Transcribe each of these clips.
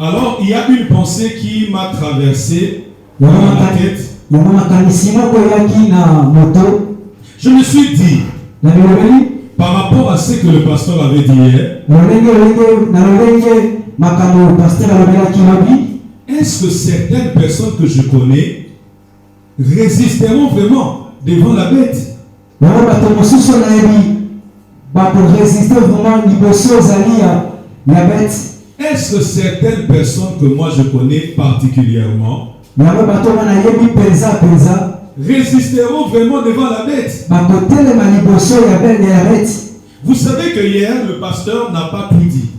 Alors, il y a une pensée qui m'a traversé dans la tête. Je me suis dit, par rapport à ce que le pasteur avait dit hier, est-ce que certaines personnes que je connais résisteront vraiment devant la bête? Est-ce que certaines personnes que moi je connais particulièrement résisteront vraiment devant la bête? Vous savez que hier, le pasteur n'a pas tout dit.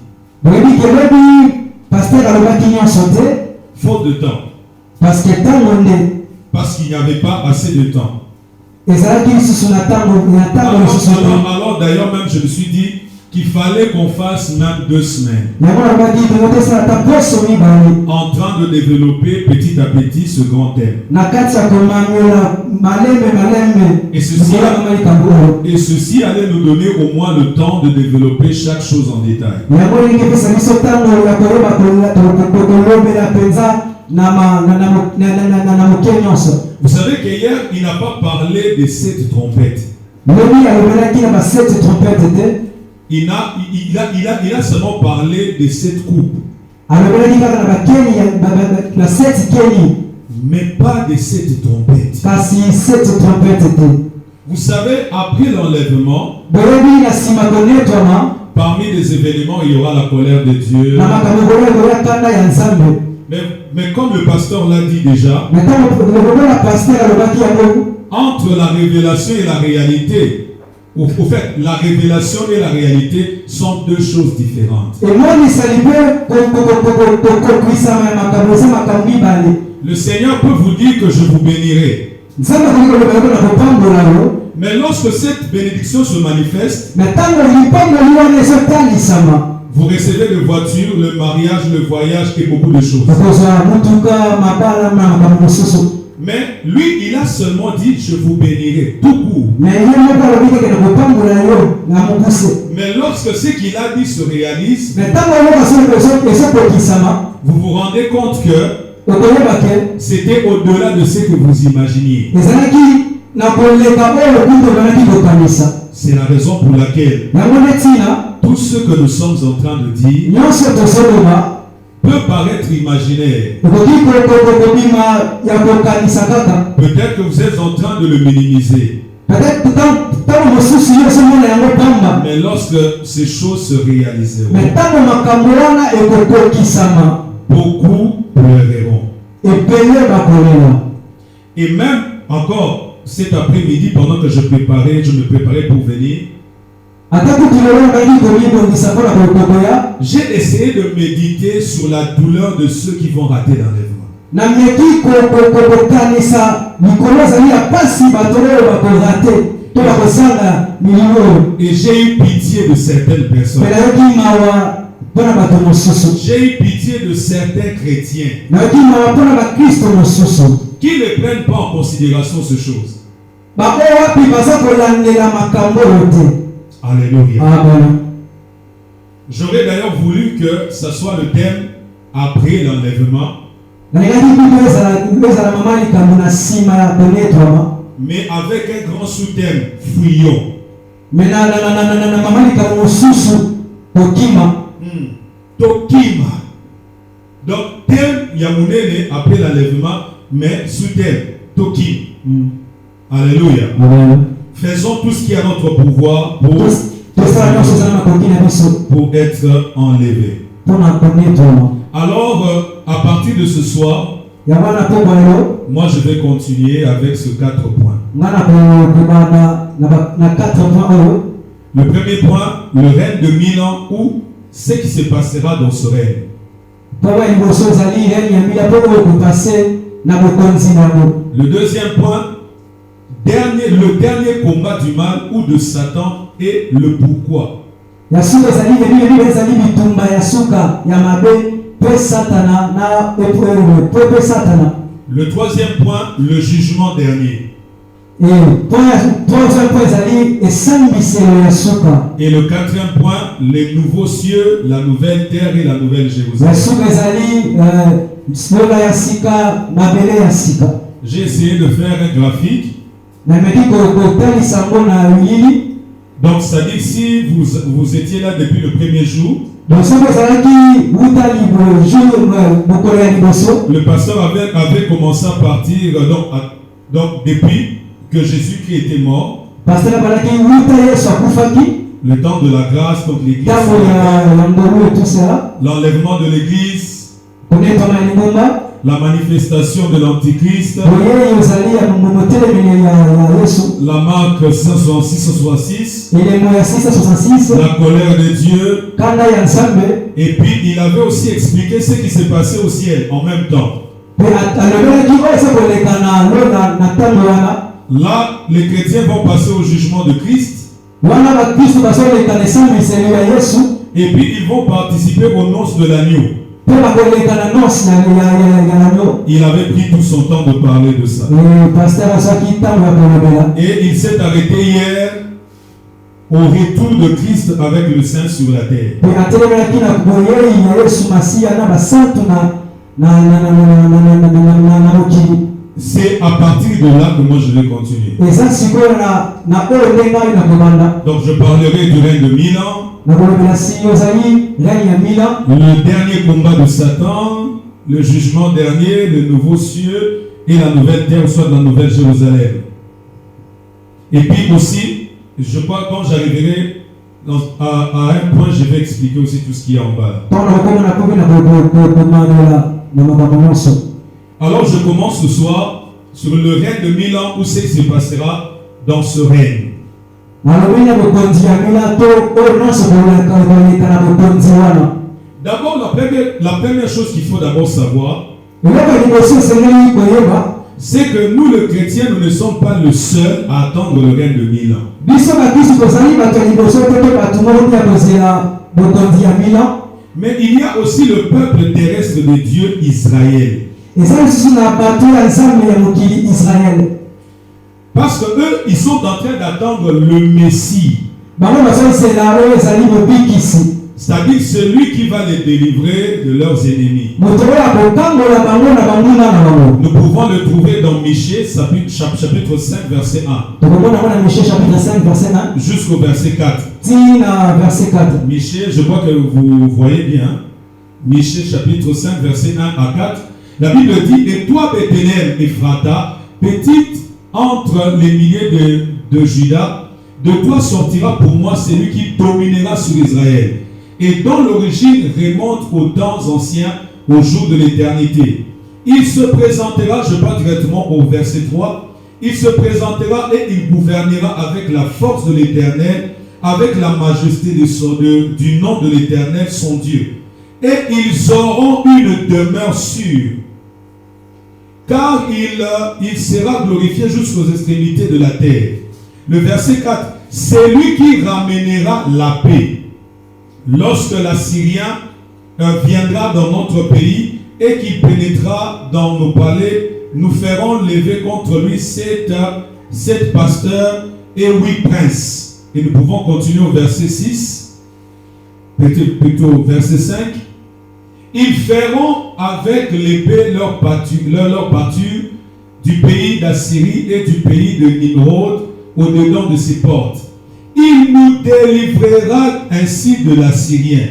Faute de temps. Parce qu'il n'y avait pas assez de temps. Alors d'ailleurs, même je me suis dit qu'il fallait qu'on fasse même 2 semaines. En train de développer petit à petit ce grand thème. Et ceci allait nous donner au moins le temps de développer chaque chose en détail. Vous savez qu'hier, il n'a pas parlé de 7 trompettes. Il a seulement parlé de 7 coupes. Mais pas de 7 trompettes. Vous savez, après l'enlèvement, parmi les événements, il y aura la colère de Dieu. Mais comme le pasteur l'a dit déjà, entre la révélation et la réalité, au fait, la révélation et la réalité sont 2 choses différentes. Le Seigneur peut vous dire que je vous bénirai. Mais lorsque cette bénédiction se manifeste, vous recevez les voitures, le mariage, le voyage et beaucoup de choses. Mais lui, il a seulement dit, je vous bénirai, tout court. Mais lorsque ce qu'il a dit se réalise, vous vous rendez compte que c'était au-delà de ce que vous imaginiez. C'est la raison pour laquelle tout ce que nous sommes en train de dire peut paraître imaginaire. Peut-être que vous êtes en train de le minimiser. Mais lorsque ces choses se réaliseront, beaucoup pleureront. Et même encore cet après-midi, pendant que je me préparais pour venir, j'ai essayé de méditer sur la douleur de ceux qui vont rater l'enlèvement. Et j'ai eu pitié de certaines personnes. J'ai eu pitié de certains chrétiens qui ne prennent pas en considération ces choses. Alléluia. Amen. J'aurais d'ailleurs voulu que ce soit le thème après l'enlèvement. Mais avec un grand sous-thème, fuyons. Tokima. Donc, thème Yamounene après l'enlèvement, mais sous-thème, Tokim. Alléluia. Amen. Faisons tout ce qui est à notre pouvoir pour être enlevés. Alors, à partir de ce soir, moi je vais continuer avec ces 4 points. Le premier point, le règne de 1000 ans ou ce qui se passera dans ce règne. Le deuxième point, le dernier combat du mal ou de Satan et le pourquoi. Le troisième point, le jugement dernier. Et le quatrième point, les nouveaux cieux, la nouvelle terre et la nouvelle Jérusalem. J'ai essayé de faire un graphique. Donc ça dit si vous étiez là depuis le premier jour, le pasteur avait commencé à partir donc depuis que Jésus-Christ était mort, le temps de la grâce, donc l'église, l'enlèvement de l'église, la manifestation de l'antichrist, la marque 666, la colère de Dieu, et puis il avait aussi expliqué ce qui s'est passé au ciel en même temps. Là, les chrétiens vont passer au jugement de Christ, et puis ils vont participer aux noces de l'agneau. Il avait pris tout son temps de parler de ça. Et il s'est arrêté hier au retour de Christ avec le Saint sur la terre. C'est à partir de là que moi je vais continuer. Donc je parlerai du règne de 1000 ans. Le dernier combat de Satan, le jugement dernier, le nouveau cieux et la nouvelle terre, soit la nouvelle Jérusalem. Et puis aussi, je crois que quand j'arriverai à un point, je vais expliquer aussi tout ce qu'il y a en bas. Alors je commence ce soir sur le règne de 1000 ans, où c'est qui se passera dans ce règne. D'abord, la première chose qu'il faut d'abord savoir, c'est que nous, les chrétiens, nous ne sommes pas le seul à attendre le règne de 1000 ans. Mais il y a aussi le peuple terrestre de Dieu, Israël. Parce que eux, ils sont en train d'attendre le Messie. C'est-à-dire celui qui va les délivrer de leurs ennemis. Nous pouvons le trouver dans Michée, chapitre 5, verset 1. Jusqu'au verset 4. Michée, je crois que vous voyez bien. Michée, chapitre 5, verset 1 à 4. La Bible dit, et toi, Bethléem, Ephrata, petite entre les milliers de Juda, de toi sortira pour moi celui qui dominera sur Israël, et dont l'origine remonte aux temps anciens, au jour de l'éternité. Il se présentera, je passe directement au verset 3, il se présentera et il gouvernera avec la force de l'Éternel, avec la majesté du nom de l'Éternel, son Dieu. Et ils auront une demeure sûre, car il sera glorifié jusqu'aux extrémités de la terre. Le verset 4, c'est lui qui ramènera la paix. Lorsque l'Assyrien viendra dans notre pays et qu'il pénétrera dans nos palais, nous ferons lever contre lui 7 pasteurs et 8 princes. Et nous pouvons continuer au verset 6, plutôt au verset 5. Ils feront avec l'épée leur pâture du pays d'Assyrie et du pays de Nimrod au-dedans de ses portes. Il nous délivrera ainsi de l'Assyrien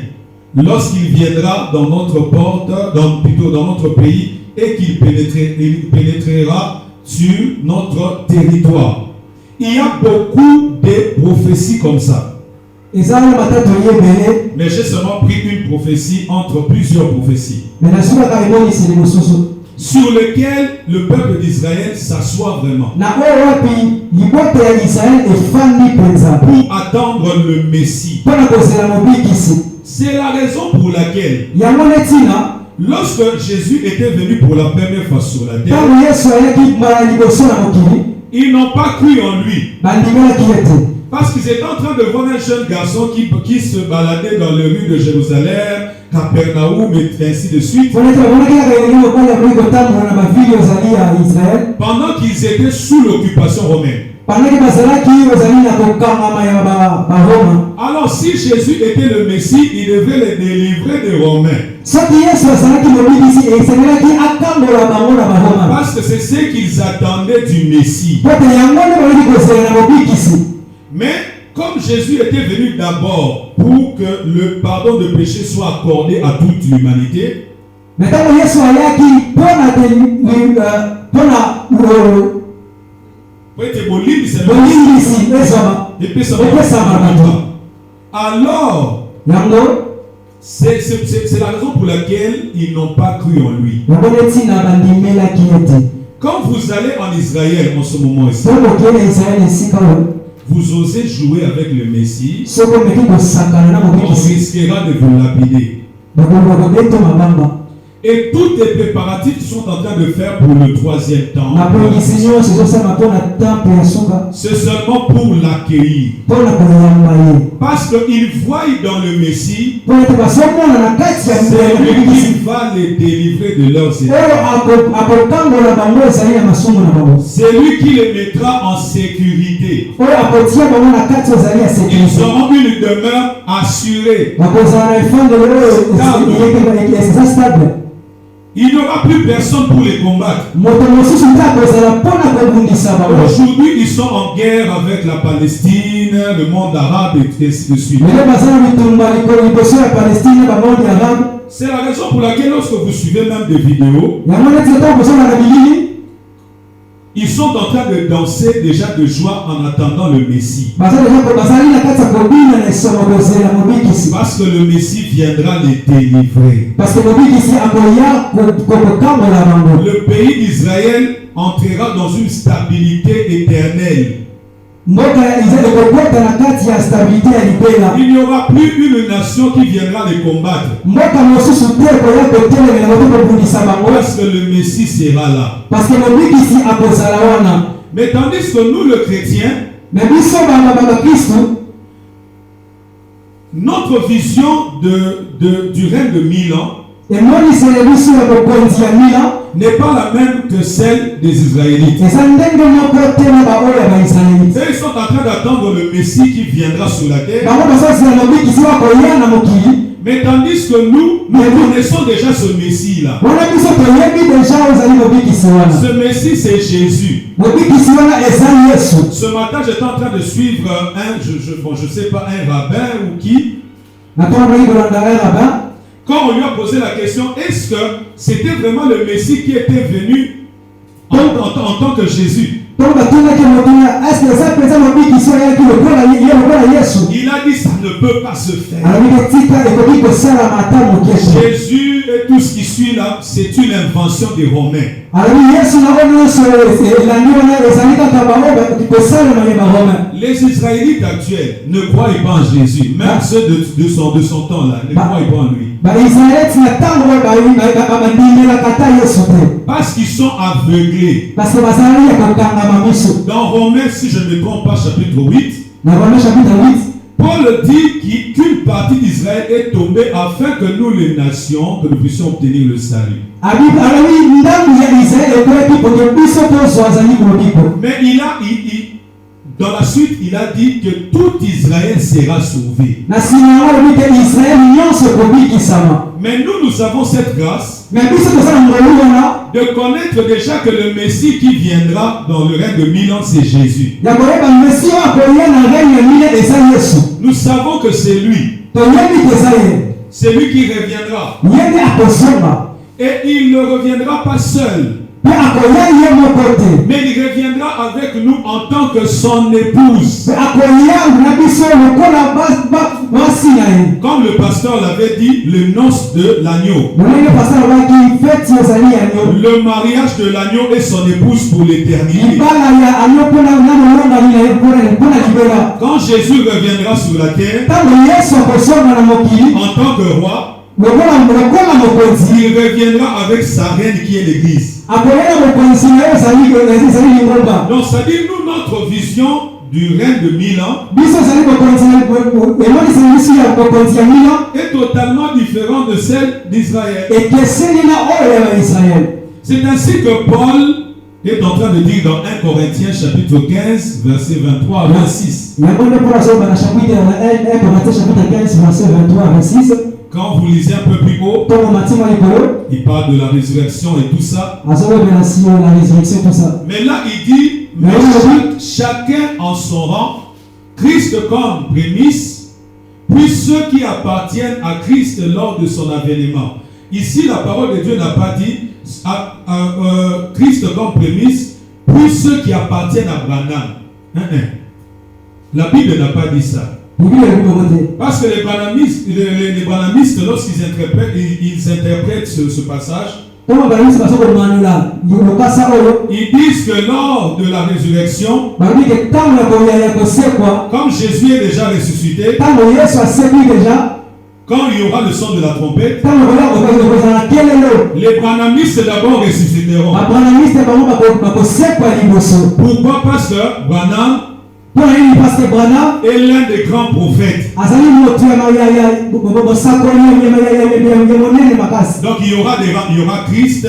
lorsqu'il viendra dans notre porte, dans notre pays, et qu'il pénétrera sur notre territoire. Il y a beaucoup de prophéties comme ça. Mais j'ai seulement pris une prophétie entre plusieurs prophéties, sur lesquelles le peuple d'Israël s'assoit vraiment pour attendre le Messie. C'est la raison pour laquelle, lorsque Jésus était venu pour la première fois sur la terre, ils n'ont pas cru en lui. Parce qu'ils étaient en train de voir un jeune garçon qui se baladait dans les rues de Jérusalem Capernaum et ainsi de suite. Pendant qu'ils étaient sous l'occupation romaine. Alors si Jésus était le Messie, il devait les délivrer des Romains. Parce que c'est ce qu'ils attendaient du Messie. Mais comme Jésus était venu d'abord pour que le pardon de péché soit accordé à toute l'humanité, alors c'est la raison pour laquelle ils n'ont pas cru en lui. Quand vous allez en Israël en ce moment ici, vous osez jouer avec le Messie, on risquera de vous lapider. Et tous les préparatifs sont en train de faire pour le troisième temps. C'est seulement pour l'accueillir. Parce qu'ils voient dans le Messie, c'est lui qui va les délivrer de leurs ennemis. C'est lui qui les mettra en sécurité. Ils auront une demeure assurée. Il n'y aura plus personne pour les combattre. Aujourd'hui, ils sont en guerre avec la Palestine, le monde arabe et ainsi de suite. C'est la raison pour laquelle lorsque vous suivez même des vidéos, ils sont en train de danser déjà de joie en attendant le Messie. Parce que le Messie viendra les délivrer. Le pays d'Israël entrera dans une stabilité éternelle. Il n'y aura plus une nation qui viendra les combattre. Parce que le Messie sera là. Mais tandis que nous, le chrétien, notre vision du règne de 1000 ans n'est pas la même que celle des Israélites. Ils sont en train d'attendre le Messie qui viendra sur la terre. Mais tandis que nous connaissons déjà ce Messie-là. Ce Messie, c'est Jésus. Ce matin, j'étais en train de suivre je sais pas, un rabbin ou qui. Quand on lui a posé la question, est-ce que c'était vraiment le Messie qui était venu en tant que Jésus? Il a dit ça ne peut pas se faire. Jésus et tout ce qui suit là, c'est une invention des Romains. Les Israélites actuels ne croient pas en Jésus. Même ceux de son temps là ne croient pas en lui. Parce qu'ils sont aveuglés. Dans Romains, si je ne me trompe pas, chapitre 8, Paul dit qu'une partie d'Israël est tombée afin que nous, les nations, que nous puissions obtenir le salut. Mais dans la suite, il a dit que tout Israël sera sauvé. Mais nous avons cette grâce de connaître déjà que le Messie qui viendra dans le règne de 1000 ans, c'est Jésus. Nous savons que c'est lui. C'est lui qui reviendra. Et il ne reviendra pas seul. Mais il reviendra avec nous en tant que son épouse. Comme le pasteur l'avait dit, le noces de l'agneau. Le mariage de l'agneau et son épouse pour l'éternité. Quand Jésus reviendra sur la terre, en tant que roi, il reviendra avec sa reine qui est l'Église. Donc ça dit, nous, notre vision du règne de 1000 ans est totalement différent de celle d'Israël. C'est ainsi que Paul est en train de dire dans 1 Corinthiens chapitre 15 verset 23 à 26. Quand vous lisez un peu plus haut, il parle de la résurrection et tout ça. Mais là il dit, mais chacun en son rang, Christ comme prémisse, puis ceux qui appartiennent à Christ lors de son avènement. Ici la parole de Dieu n'a pas dit Christ comme prémisse, puis ceux qui appartiennent à Branham. La Bible n'a pas dit ça. Parce que les branhamistes, lorsqu'ils interprètent ce passage, ils disent que lors de la résurrection, comme Jésus est déjà ressuscité, quand il y aura le son de la trompette, les branhamistes d'abord ressusciteront. Pourquoi? Parce que Branham est l'un des grands prophètes. Donc il y aura Christ,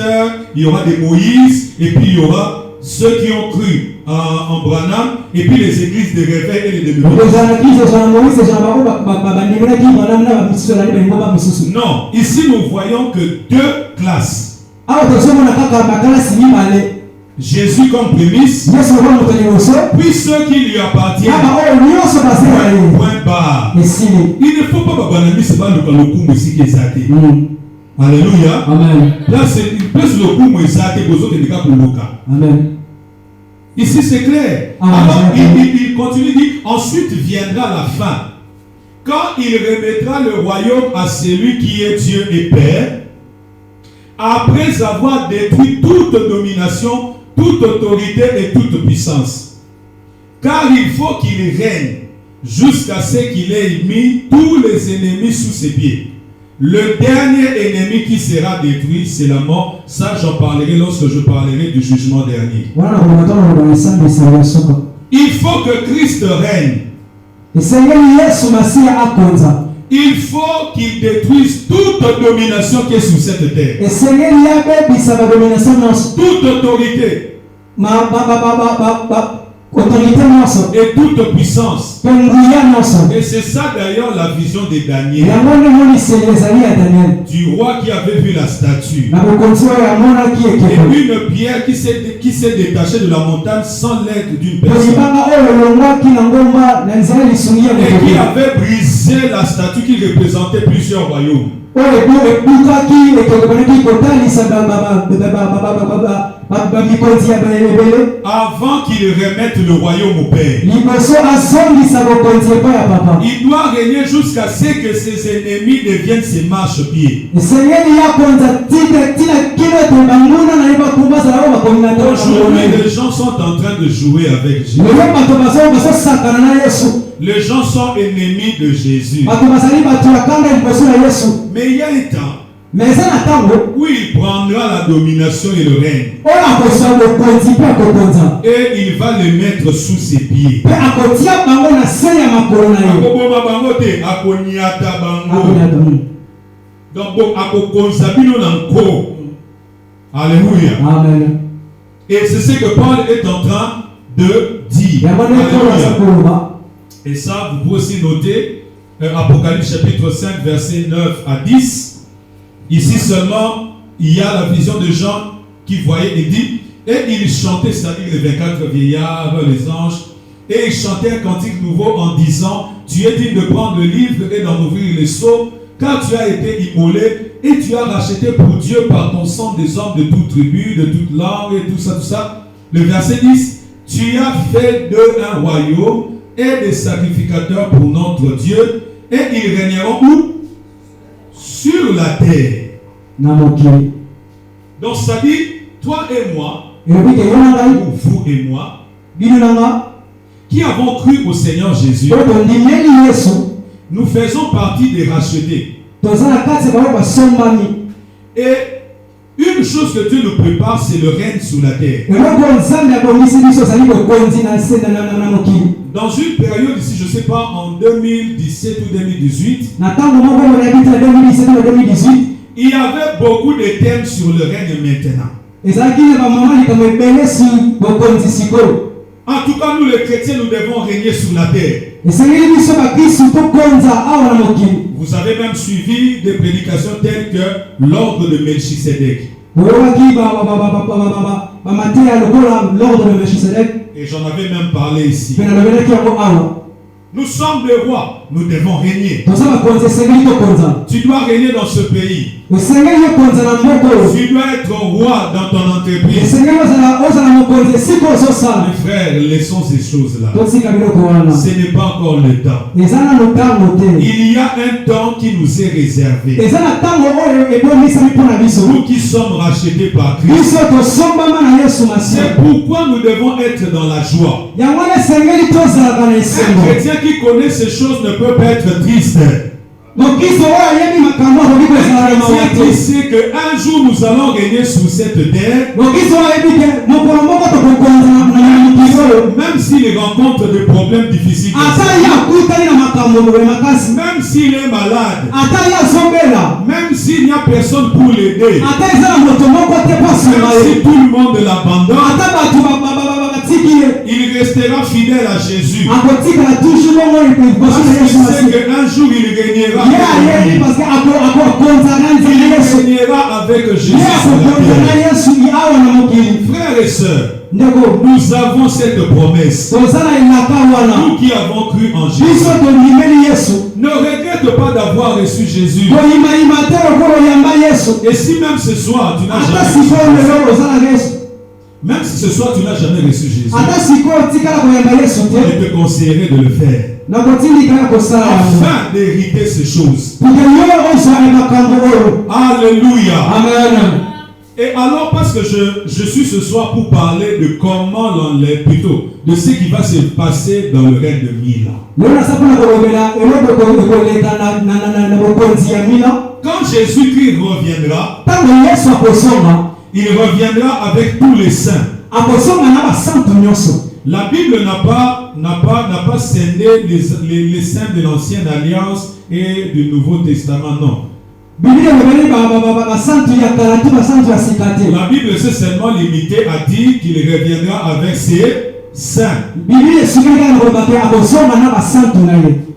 il y aura des Moïse, et puis il y aura ceux qui ont cru en Branham, et puis les églises de réveil et les démocrates. Non, ici nous voyons que deux classes. Jésus comme prémisse, puis ceux qui lui appartiennent. Point barre. Il ne faut pas que Alléluia. Amen. Là, c'est une place le coup Amen. Ici, c'est clair. Alors, il continue, il dit, ensuite viendra la fin. Quand il remettra le royaume à celui qui est Dieu et Père, après avoir détruit toute domination, toute autorité et toute puissance. Car il faut qu'il règne jusqu'à ce qu'il ait mis tous les ennemis sous ses pieds. Le dernier ennemi qui sera détruit, c'est la mort. Ça, j'en parlerai lorsque je parlerai du jugement dernier. Il faut que Christ règne. Il faut qu'il détruise toute domination qui est sur cette terre. Toute autorité. Et toute puissance. Et c'est ça d'ailleurs la vision de Daniel. Du roi qui avait vu la statue. Et une pierre qui s'est détachée de la montagne sans l'aide d'une personne. Et qui avait brisé la statue qui représentait plusieurs royaumes. Avant qu'il remette le royaume au Père, il doit régner jusqu'à ce que ses ennemis deviennent ses marchepieds. Aujourd'hui, les gens sont en train de jouer avec Jésus. Les gens sont ennemis de Jésus. Mais il y a un temps où il prendra la domination et le règne. Et il va le mettre sous ses pieds. Alléluia. Amen. Et c'est ce que Paul est en train de dire. Alléluia. Et ça, vous pouvez aussi noter Apocalypse chapitre 5, verset 9 à 10. Ici seulement, il y a la vision de Jean qui voyait et dit, et il chantait, c'est-à-dire les 24 vieillards, les anges, et il chantait un cantique nouveau en disant, tu es digne de prendre le livre et d'en ouvrir les sceaux, car tu as été immolé et tu as racheté pour Dieu par ton sang des hommes de toute tribu, de toute langue et tout ça, tout ça. Le verset 10, tu as fait d'eux un royaume et des sacrificateurs pour notre Dieu, et ils régneront où? Sur la terre. Donc ça dit, toi et moi, ou vous et moi, qui avons cru au Seigneur Jésus, nous faisons partie des rachetés. Et une chose que Dieu nous prépare, c'est le règne sur la terre. Dans une période ici, je ne sais pas, en 2017 ou 2018, il y avait beaucoup de thèmes sur le règne maintenant. En tout cas, nous les chrétiens, nous devons régner sur la terre. Vous avez même suivi des prédications telles que l'ordre de Melchisedec. Et j'en avais même parlé ici. Nous sommes des rois, nous devons régner. Tu dois régner dans ce pays. Tu dois être roi dans ton entreprise. Mes frères, laissons ces choses-là. Ce n'est pas encore le temps. Il y a un temps qui nous est réservé. Nous qui sommes rachetés par Christ. C'est pourquoi nous devons être dans la joie. Un chrétien qui connaît ces choses ne peut pas être triste. Un chrétien qui sait qu'un jour nous allons régner sur cette terre, même s'il rencontre des problèmes difficiles, même s'il est malade, même s'il n'y a personne pour l'aider, même si tout le monde l'abandonne, il restera fidèle à Jésus. Parce qu'il sait qu'un jour il régnera. Il régnera avec Jésus. Frères et sœurs, nous avons cette promesse. Nous qui avons cru en Jésus. Ne regrette pas d'avoir reçu Jésus. Et si même ce soir tu n'as jamais reçu Jésus, même si ce soir tu n'as jamais reçu Jésus, je te conseillerais de le faire afin d'hériter ces choses. Alléluia. Amen. Et alors, parce que je suis ce soir pour parler de comment plutôt de ce qui va se passer dans le règne de Mila. Quand Jésus-Christ reviendra, il reviendra avec tous les saints. La Bible n'a pas scindé les saints de l'Ancienne Alliance et du Nouveau Testament, non. La Bible s'est seulement limitée à dire qu'il reviendra avec ses saints.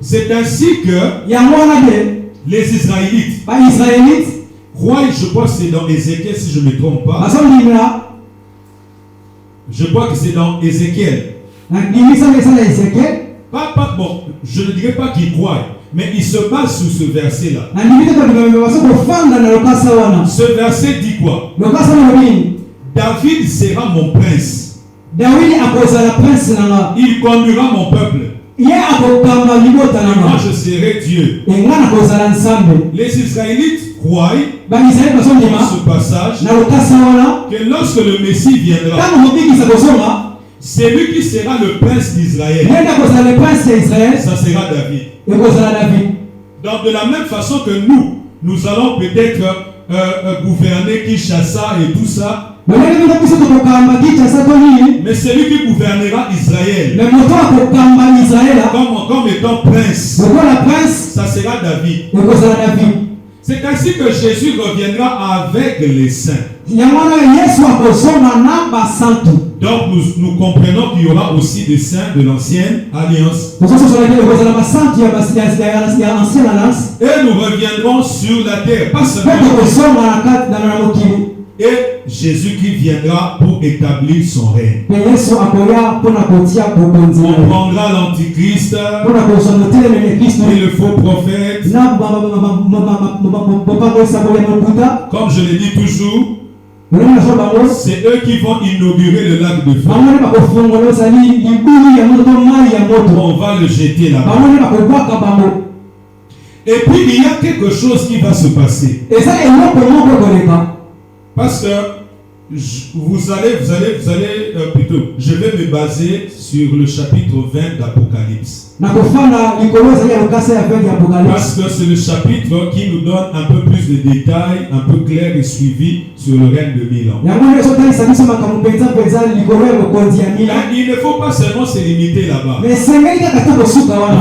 C'est ainsi que les Israélites, je crois que c'est dans Ézéchiel si je ne me trompe pas. Je crois que c'est dans Ézéchiel. Bon, je ne dirais pas qu'il croit, mais il se base sur ce verset-là. Ce verset dit quoi? David sera mon prince. Il conduira mon peuple. Et moi je serai Dieu. Les Israélites croient dans ce passage que lorsque le Messie viendra, c'est lui qui sera le prince d'Israël. Ça sera David. Donc de la même façon que nous allons peut-être gouverner Kinshasa et tout ça. Mais c'est lui qui gouvernera Israël. Comme étant prince. Ça sera David. C'est ainsi que Jésus reviendra avec les saints. Donc nous comprenons qu'il y aura aussi des saints de l'Ancienne Alliance. Et nous reviendrons sur la terre. Pas seulement. Et Jésus qui viendra pour établir son règne. On prendra l'antichrist et le faux prophète. Comme je le dis toujours, c'est eux qui vont inaugurer le lac de feu. On va le jeter là-bas. Et puis il y a quelque chose qui va se passer. Parce que vous allez plutôt, je vais me baser sur le chapitre 20 d'Apocalypse. Parce que c'est le chapitre qui nous donne un peu plus de détails, un peu clair et suivi sur le règne de 1000 ans. Il ne faut pas seulement se limiter là-bas. Il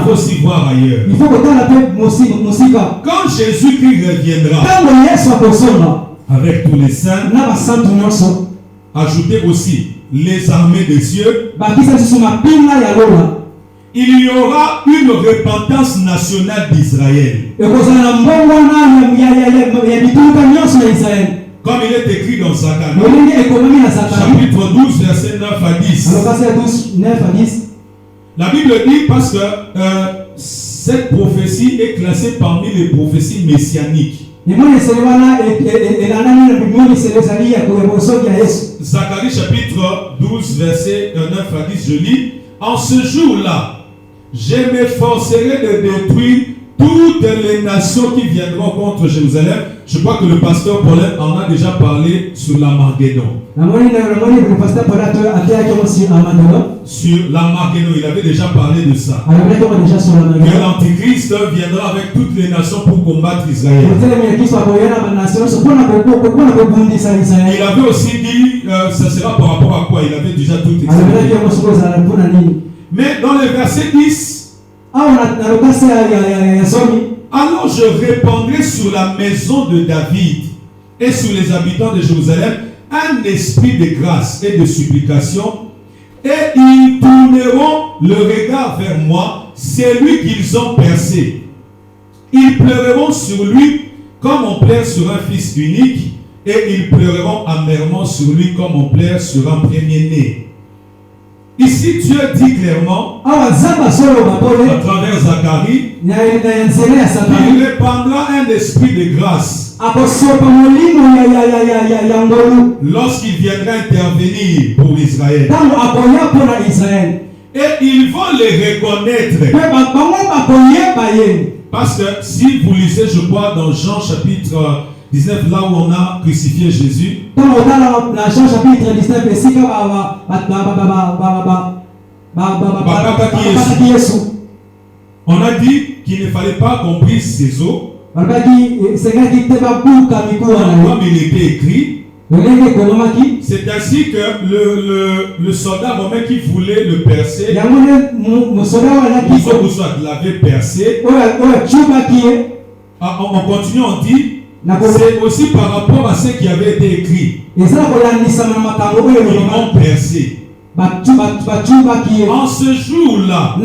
faut aussi voir ailleurs. Quand Jésus-Christ reviendra avec tous les saints, ajoutez aussi les armées des cieux, il y aura une repentance nationale d'Israël. Comme il est écrit dans Zacharie, chapitre 12, verset 9 à 10. La Bible dit parce que cette prophétie est classée parmi les prophéties messianiques. Zacharie chapitre 12 verset 9 à 10, je lis: en ce jour-là, je m'efforcerai de détruire toutes les nations qui viendront contre Jérusalem. Je crois que le pasteur Paulin en a déjà parlé sur l'Armageddon. Sur l'Armageddon, il avait déjà parlé de ça. Que l'Antichrist viendra avec toutes les nations pour combattre Israël. Il avait aussi dit, ça sera par rapport à quoi? Il avait déjà tout expliqué. Mais dans le verset 10, alors je répandrai sur la maison de David et sur les habitants de Jérusalem un esprit de grâce et de supplication, et ils tourneront le regard vers moi, celui qu'ils ont percé. Ils pleureront sur lui comme on pleure sur un fils unique, et ils pleureront amèrement sur lui comme on pleure sur un premier-né. Ici, Dieu dit clairement, à travers Zacharie, il répandra un esprit de grâce lorsqu'il viendra intervenir pour Israël. Et ils vont les reconnaître. Parce que si vous lisez, je crois, dans Jean chapitre 19, là où on a crucifié Jésus, on a dit qu'il ne fallait pas qu'on brise ses os. Comme il était écrit, c'est ainsi que le soldat romain qui voulait le percer, l'avait percé. On continue, on dit, c'est aussi par rapport à ce qui avait été écrit. Ils m'ont percé. En ce jour-là,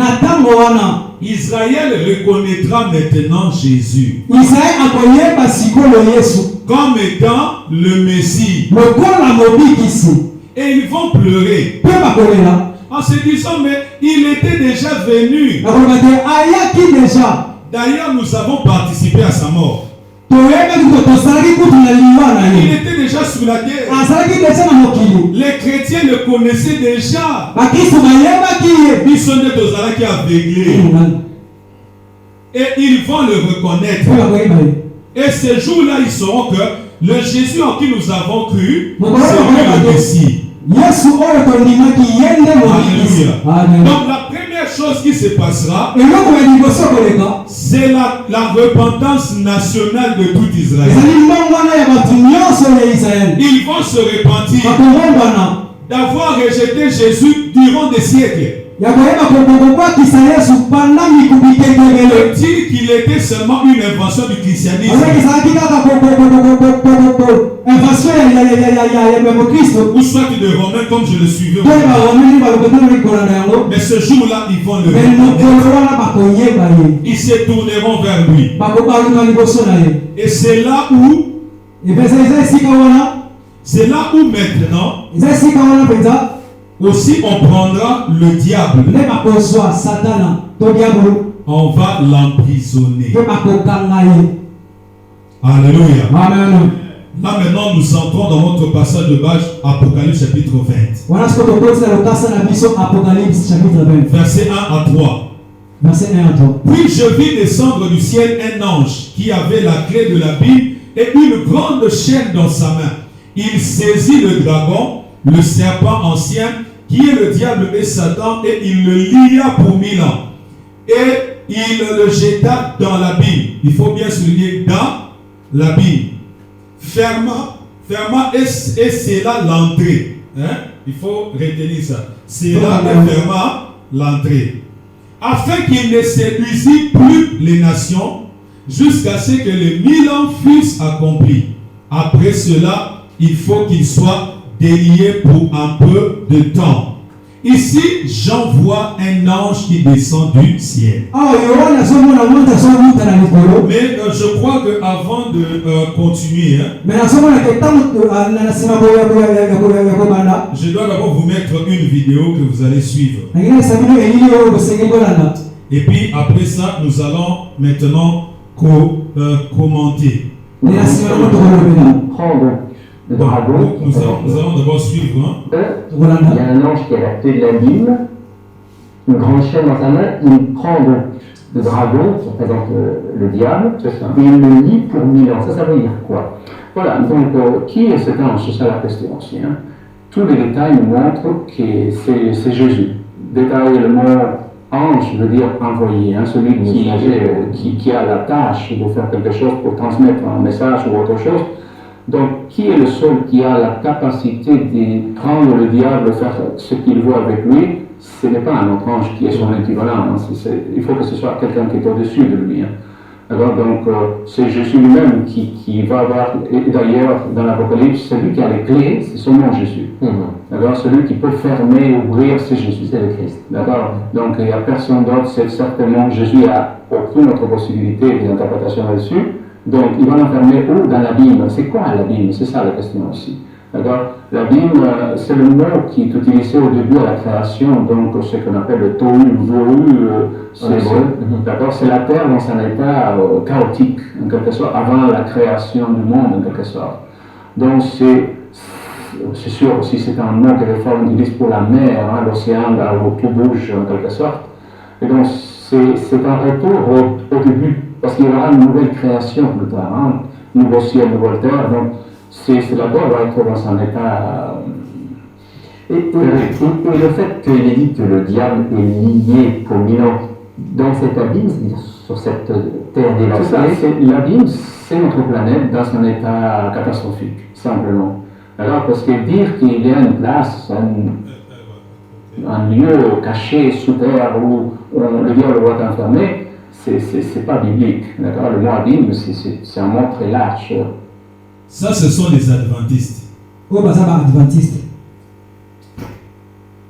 Israël reconnaîtra maintenant Jésus comme étant le Messie. Et ils vont pleurer en se disant, mais il était déjà venu. D'ailleurs, nous avons participé à sa mort. Il était déjà sur la terre. Les chrétiens le connaissaient déjà. Ils sont des qui aveuglés. Et ils vont le reconnaître. Et ces jours-là, ils sauront que le Jésus en qui nous avons cru, c'est le Messie. Alléluia. Donc la première chose qui se passera, c'est la repentance nationale de tout Israël. Ils vont se repentir d'avoir rejeté Jésus durant des siècles. Dit qu'il était seulement une invention du christianisme. Ou soit de Romains comme je le suivais. Mais ce jour-là, ils vont le reconnaître. Ils se tourneront vers lui. Et c'est là où maintenant aussi on prendra le diable. On va l'emprisonner. Alléluia. Amen. Là maintenant nous entrons dans notre passage de base, Apocalypse chapitre 20. Verset 1 à 3. Puis je vis descendre du ciel un ange qui avait la clé de la Bible et une grande chaîne dans sa main. il saisit le dragon, le serpent ancien, qui est le diable et Satan, et il le lia pour 1000 ans. Et il le jeta dans l'abîme. Il faut bien souligner dans l'abîme. Ferma, et c'est là l'entrée. Hein? Il faut retenir ça. C'est là et ferma l'entrée. Afin qu'il ne séduisit plus les nations, jusqu'à ce que les 1000 ans fussent accomplis. Après cela, il faut qu'il soit délié pour un peu de temps. Ici, Jean voit un ange qui descend du ciel. Mais je crois qu'avant de continuer, je dois d'abord vous mettre une vidéo que vous allez suivre. Et puis après ça, nous allons maintenant commenter. Nous allons d'abord suivre. Il y a un ange qui a la clé de l'abîme, une grande chaîne dans sa main, il prend le dragon, qui représente le diable, et il le lie pour 1000 ans. Ça veut dire quoi? Voilà, donc qui est cet ange? C'est ça la question aussi. Hein. Tous les détails nous montrent que c'est Jésus. Détailler le mot ange veut dire envoyé, hein, celui qui a la tâche de faire quelque chose pour transmettre un message ou autre chose. Donc, qui est le seul qui a la capacité de prendre le diable et faire ce qu'il veut avec lui? Ce n'est pas un autre ange qui est son équivalent. Hein. Il faut que ce soit quelqu'un qui est au-dessus de lui. Hein. Alors, donc, c'est Jésus lui-même qui va avoir, et d'ailleurs, dans l'Apocalypse, celui qui a les clés, c'est son nom Jésus. D'accord? Celui qui peut fermer, ouvrir, c'est Jésus, c'est le Christ. D'accord? Donc, il n'y a personne d'autre, c'est certainement Jésus n'a aucune autre possibilité d'interprétation là-dessus. Donc, il va l'enfermer où? Dans l'abîme. C'est quoi l'abîme? C'est ça la question aussi. D'accord? L'abîme, c'est le mot qui est utilisé au début à la création, donc ce qu'on appelle le tohu, d'accord? C'est la terre dans un état chaotique, en quelque sorte, avant la création du monde, en quelque sorte. Donc, c'est sûr aussi, c'est un mot que les femmes utilisent pour la mer, hein, l'océan, là où tout bouge, en quelque sorte. Et donc, c'est un retour au début. Parce qu'il y aura une nouvelle création plus tard, hein? Nouveau ciel, nouvelle terre. Donc, là-bas, va être dans un état. Et le fait qu'il ait dit que le diable est lié pour 1000 ans dans cet abîme, c'est-à-dire sur cette terre dévastée. L'abîme, c'est notre planète dans un état catastrophique, simplement. Alors, parce que dire qu'il y a une place, un lieu caché sous terre où le diable va être enfermé, c'est pas biblique. D'accord? Le mot abîme, c'est un mot très large. Ça, ce sont les adventistes.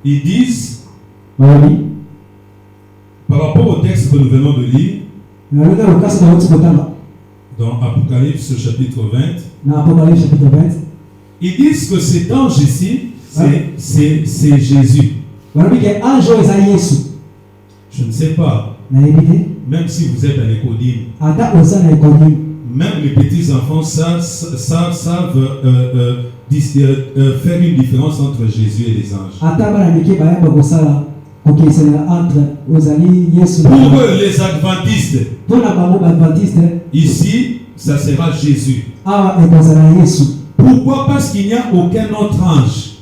Ils disent, par rapport au texte que nous venons de lire, dans Apocalypse chapitre 20, ils disent que cet ange ici, c'est Jésus. Je ne sais pas. Même si vous êtes à l'école, même les petits enfants savent faire une différence entre Jésus et les anges. Pour les adventistes, ici, ça sera Jésus. Pourquoi? Parce qu'il n'y a aucun autre ange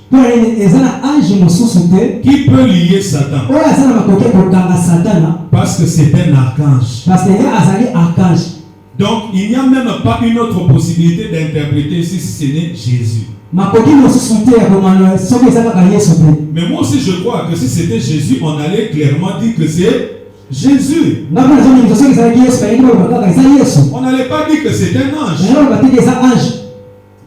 qui peut lier Satan. Parce que c'est un archange. Donc il n'y a même pas une autre possibilité d'interpréter si ce n'est Jésus. Mais moi aussi je crois que si c'était Jésus, on allait clairement dire que c'est Jésus. On n'allait pas dire que c'est un ange.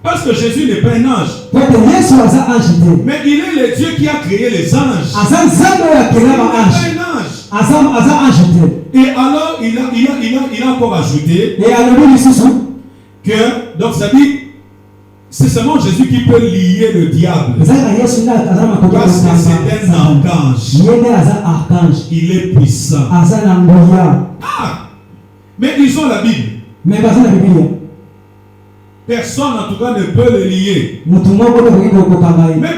Parce que Jésus n'est pas un ange. Mais il est le Dieu qui a créé les anges. Il n'est pas un ange. Et alors, il a encore ajouté que, donc ça dit, c'est seulement Jésus qui peut lier le diable. Parce que c'est un archange. Il est puissant. Ah! Mais ils ont la Bible. Personne en tout cas ne peut le lier. Mais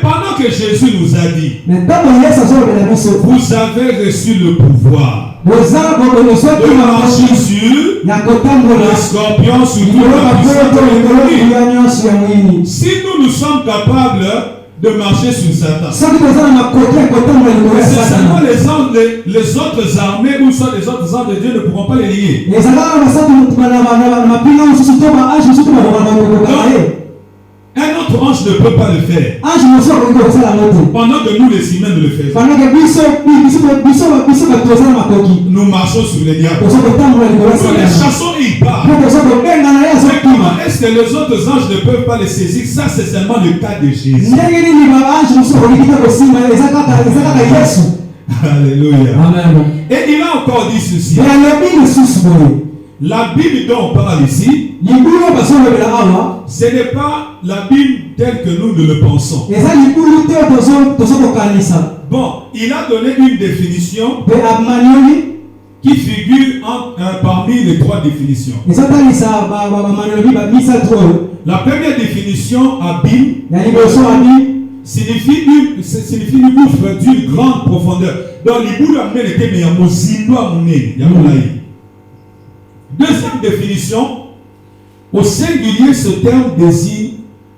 pendant que Jésus nous a dit, vous avez reçu le pouvoir de marcher sur les scorpions, sur toute la puissance de l'ennemi. Si nous sommes capables de marcher sur Satan, c'est seulement les autres armées ou soit les autres armes de Dieu ne pourront pas les lier. Un autre ange ne peut pas le faire. Pendant que nous les humains ne le faisons. Nous marchons sur les diables. Nous les chassons et ils partent. Comment est-ce que les autres anges ne peuvent pas les saisir? Ça, c'est seulement le cas de Jésus. Alléluia. Amen. Et il a encore dit ceci. La Bible dont on parle ici, ce n'est pas la Bible telle que nous ne le pensons. Bon, il a donné une définition qui figure parmi les trois définitions. La première définition, abîme, signifie une gouffre d'une grande profondeur. Donc, deuxième définition, au singulier, ce terme désigne,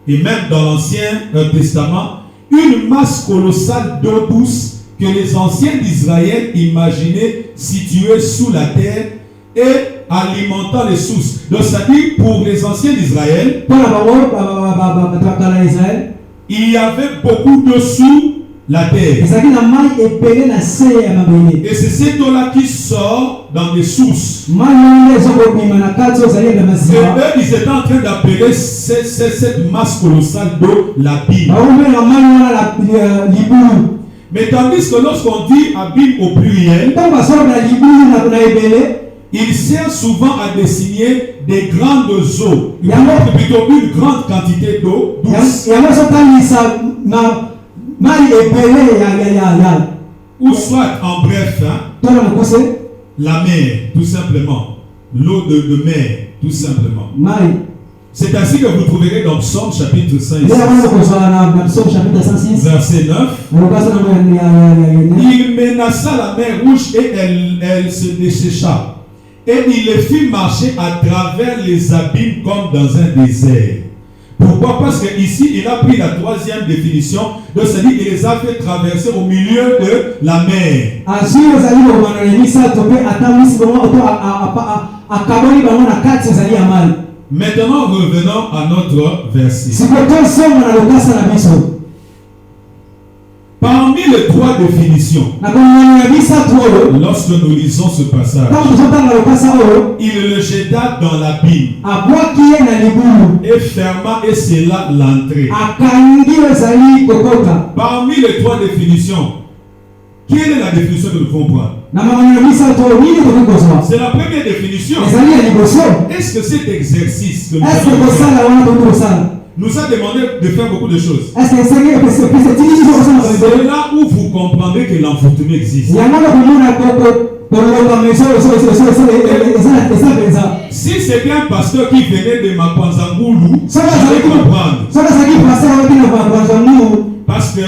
et même dans l'Ancien Testament, une masse colossale d'eau douce que les anciens d'Israël imaginaient située sous la terre et alimentant les sources. Donc, ça dit, pour les anciens d'Israël, il y avait beaucoup d'eau sous la terre. Et c'est cette eau-là qui sort dans les sources. Et eux, ils étaient en train d'appeler cette masse colossale d'eau l'abîme. Mais tandis que lorsqu'on dit abîme au pluriel, il sert souvent à désigner des grandes eaux. Plutôt une grande quantité d'eau douce. Ou soit, en bref, la mer, tout simplement. L'eau de mer, tout simplement. C'est ainsi que vous trouverez dans Psaume chapitre 5, verset 9. Il menaça la mer rouge et elle se dessécha. Et il les fit marcher à travers les abîmes comme dans un désert. Pourquoi? Parce qu'ici, il a pris la troisième définition, donc c'est-à-dire qu'il les a fait traverser au milieu de la mer. Maintenant, revenons à notre verset. Parmi les trois définitions, lorsque nous lisons ce passage, il le jeta dans l'abîme et ferma et scella l'entrée. Parmi les trois définitions, quelle est la définition que nous devons prendre? C'est la première définition. Est-ce que cet exercice que nous a demandé de faire beaucoup de choses? C'est là où vous comprendrez que l'envoûtement existe. Si c'était un pasteur qui venait de Makwanzangulu, je vais comprendre. Parce que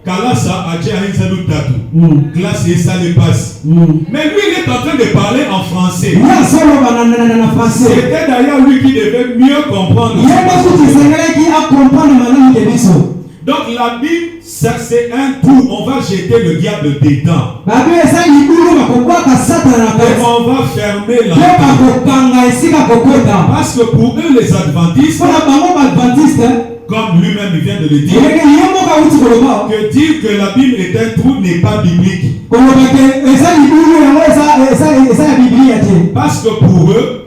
Kalasa a dit à Inzalou Tatou, classe et ça les passe. Mais lui, il est en train de parler en français. C'était d'ailleurs lui qui devait mieux comprendre. Donc la Bible, c'est un tout. On va jeter le diable dedans. Et on va fermer la porte. Parce que pour eux, les adventistes, comme lui-même il vient de le dire, que dire que la Bible est un trou n'est pas biblique. Parce que pour eux,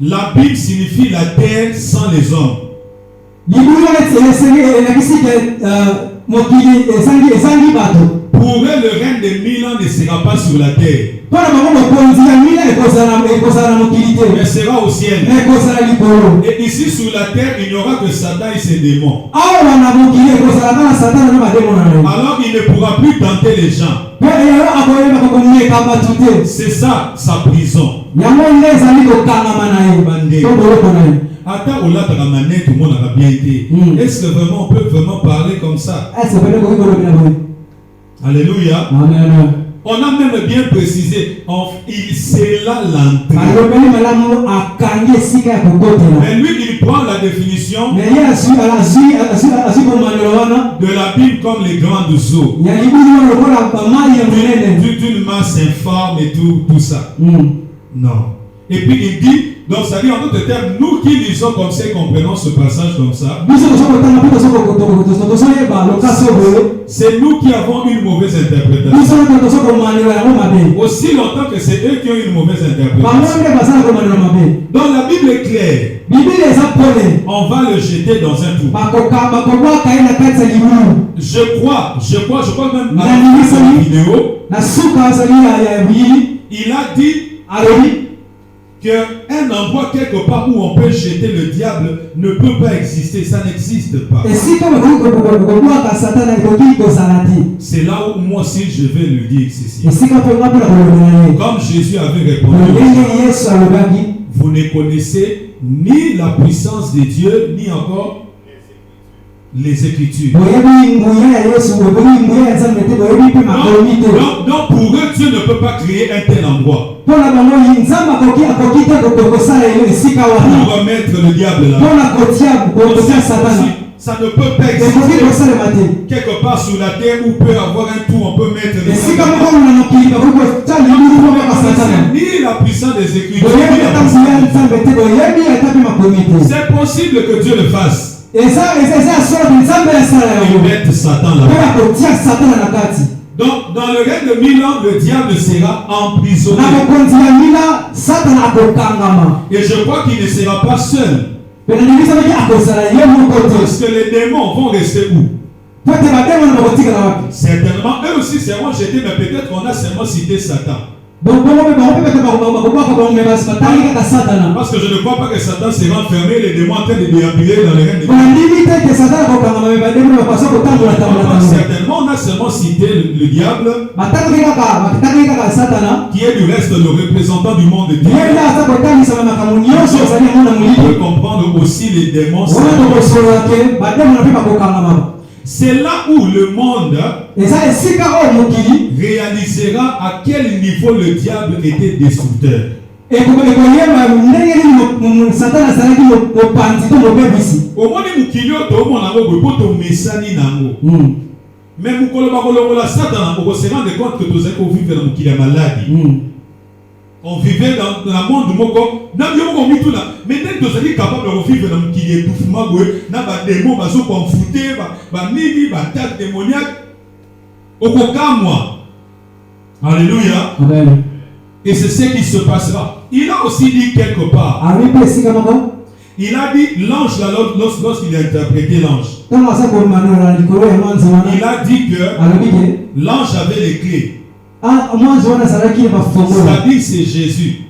la Bible signifie la terre sans les hommes. Pour eux, le règne de 1000 ans ne sera pas sur la terre, mais sera au ciel. Et ici sur la terre, il n'y aura que Satan et ses démons. Alors il ne pourra plus tenter les gens. C'est ça sa prison. Est-ce que vraiment on peut vraiment parler comme ça? Alléluia. Amen. On a même bien précisé, c'est là l'entrée. Mais lui, il prend la définition de la Bible comme les grandes eaux. D'une masse informe et tout ça. Non. Et puis il dit, donc ça dit en d'autres termes, nous qui lisons comme ça et comprenons ce passage comme ça, c'est nous qui avons une mauvaise interprétation. Aussi longtemps que c'est eux qui ont une mauvaise interprétation. Donc la Bible est claire. On va le jeter dans un trou. Je crois même à la vidéo, il a dit qu'un endroit quelque part où on peut jeter le diable ne peut pas exister, ça n'existe pas. C'est là où moi aussi je vais le dire ceci. Comme Jésus avait répondu, vous ne connaissez ni la puissance de Dieu, ni encore les Écritures. Donc pour eux, Dieu ne peut pas créer un tel endroit pour remettre le diable là. Ça ne peut pas exister quelque part sur la terre où peut avoir un trou, on peut mettre le ni la puissance des Écritures. C'est possible que Dieu le fasse. Il met Satan là-bas. Donc, dans le règne de 1000 ans, le diable sera emprisonné. Et je crois qu'il ne sera pas seul. Parce que les démons vont rester où? Certainement, eux aussi seront jetés, mais peut-être qu'on a seulement cité Satan. Parce que je ne crois pas que Satan sera enfermé, les démons en train de déambuler dans le règne de Dieu. Certainement, on a seulement cité le diable, qui est du reste le représentant du monde de Dieu. On peut comprendre aussi les démons. C'est là où le monde réalisera à quel niveau le diable était destructeur. Mais vous se rendez compte que vous êtes vivre dans le maladie. On vivait dans le monde du Moko. Mais dès que vous êtes capable de vivre dans le étouffement, dans les démons, ils sont confrontés, les attaques démoniaques. Alléluia. Amen. Et c'est ce qui se passera. Il a aussi dit quelque part. Il a dit l'ange là, lorsqu'il a interprété l'ange. Il a dit que l'ange avait les clés. C'est-à-dire c'est Jésus.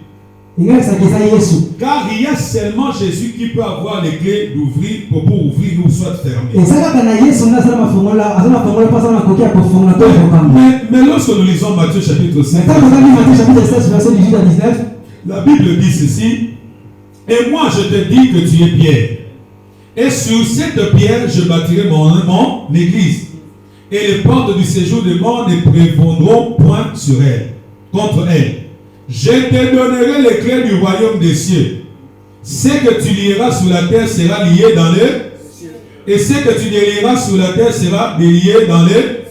Car il y a seulement Jésus qui peut avoir les clés d'ouvrir pour ouvrir ou soit fermer. Mais lorsque nous lisons Matthieu chapitre 5, la Bible dit ceci: et moi je te dis que tu es Pierre, et sur cette pierre je bâtirai mon église, et les portes du séjour des morts ne prévaudront point sur elle, contre elle. Je te donnerai les clés du royaume des cieux. Ce que tu lieras sur la terre sera lié dans les cieux, et ce que tu délieras sur la terre sera délié dans les.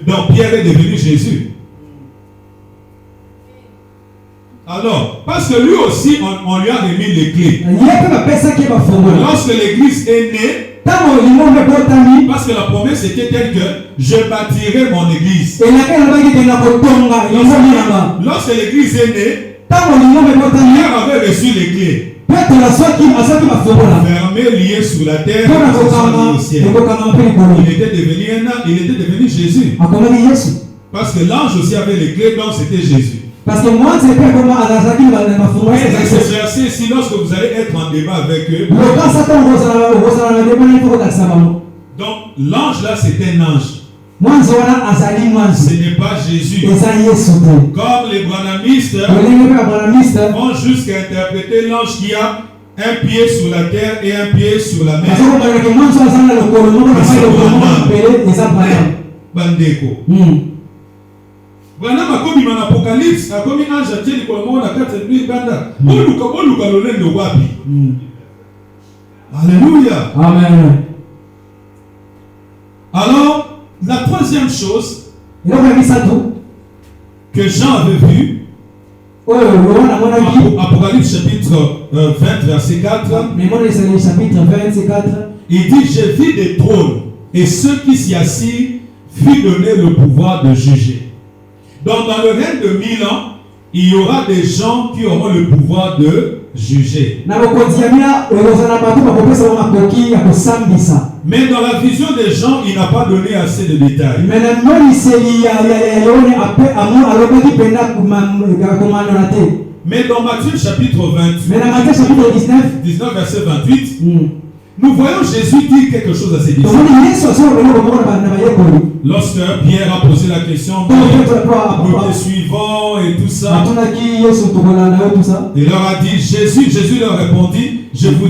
Donc Pierre est devenu Jésus. Alors, parce que lui aussi, on lui a remis les clés. Lorsque l'église est née, parce que la promesse était telle que je bâtirai mon église. Lorsque l'église est née, Pierre avait reçu les clés. Fermé, lié sur la terre, au ciel. Il était devenu Jésus. Parce que l'ange aussi avait les clés, donc c'était Jésus. Parce que moi, c'est pas comment à la c'est si lorsque vous allez être en débat avec eux. Donc l'ange là c'est un ange. Ce n'est pas Jésus. Comme les branhamistes vont jusqu'à interpréter l'ange qui a un pied sur la terre et un pied sur la mer. Bandeko. Voilà ma comme dans l'Apocalypse, comme un ange a dit qu'on a 4000 bandes. Oluka lolendo wapi. Alléluia. Amen. Alors, la troisième chose que Jean avait vue, Apocalypse chapitre 20, verset 4, il dit, j'ai vu des trônes et ceux qui s'y assirent fut donné le pouvoir de juger. Donc dans le règne de 1000 ans, il y aura des gens qui auront le pouvoir de juger. Mais dans la vision des gens, il n'a pas donné assez de détails. Mais dans Matthieu chapitre 19 verset 28, nous voyons Jésus dire quelque chose à ses disciples. Lorsque Pierre a posé la question, nous te suivons et tout ça, il leur a dit, Jésus leur répondit, je vous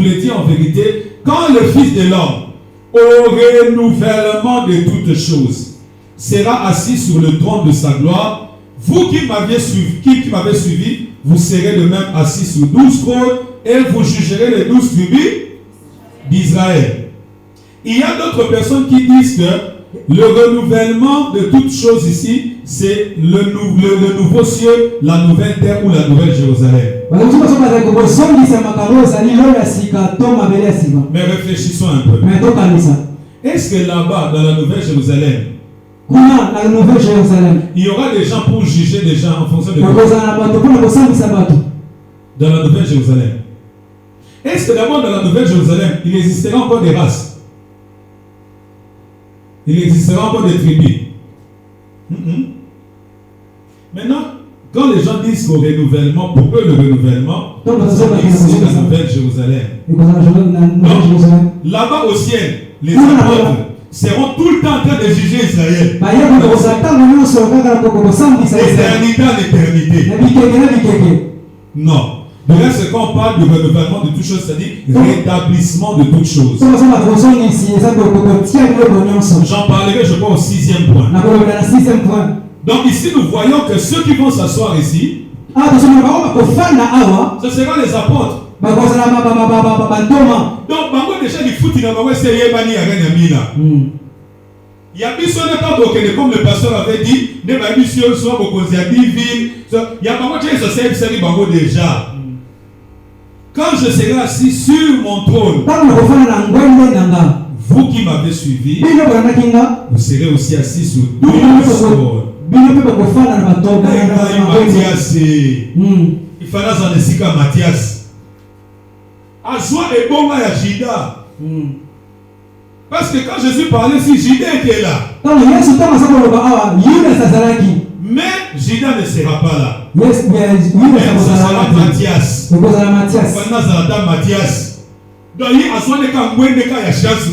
l'ai dit en vérité, quand le Fils de l'homme, au renouvellement de toutes choses, sera assis sur le trône de sa gloire, vous qui m'avez suivi, vous serez de même assis sur 12 trônes et vous jugerez les 12 tribus d'Israël. Il y a d'autres personnes qui disent que le renouvellement de toutes choses ici, c'est le nouveau cieux, la nouvelle terre ou la nouvelle Jérusalem. Mais réfléchissons un peu. Est-ce que là-bas, dans la nouvelle Jérusalem, il y aura des gens pour juger des gens en fonction de dans la nouvelle Jérusalem? Est-ce que d'abord dans la nouvelle Jérusalem, il existera encore des races? Il existera encore des tribus? Maintenant, quand les gens disent qu'au renouvellement, pour eux le renouvellement, c'est la nouvelle Jérusalem. Là-bas au ciel, les apôtres seront tout le temps en train de juger Israël. D'éternité en éternité. Non. De là, c'est quand on parle du renouvellement de toutes choses, c'est-à-dire rétablissement de toutes choses. J'en parlerai, je crois, au 6e point. Donc ici, nous voyons que ceux qui vont s'asseoir ici, ce seront les apôtres. Donc, déjà, il faut qu'il y ait il y a des personnes comme le pasteur avait dit, des missions soit beaucoup de villes. Il y a beaucoup de choses déjà. Quand je serai assis sur mon trône, vous qui m'avez suivi, vous serez aussi assis sur 12 trônes. Mathias, il fallait en esika Mathias. Azwa et Bonga ya Jida. Parce que quand Jésus parlait, si Jida était là. Mais Jida ne sera pas là. Mais ce sera Mathias. Mathias. Donc il y a besoin de la chance.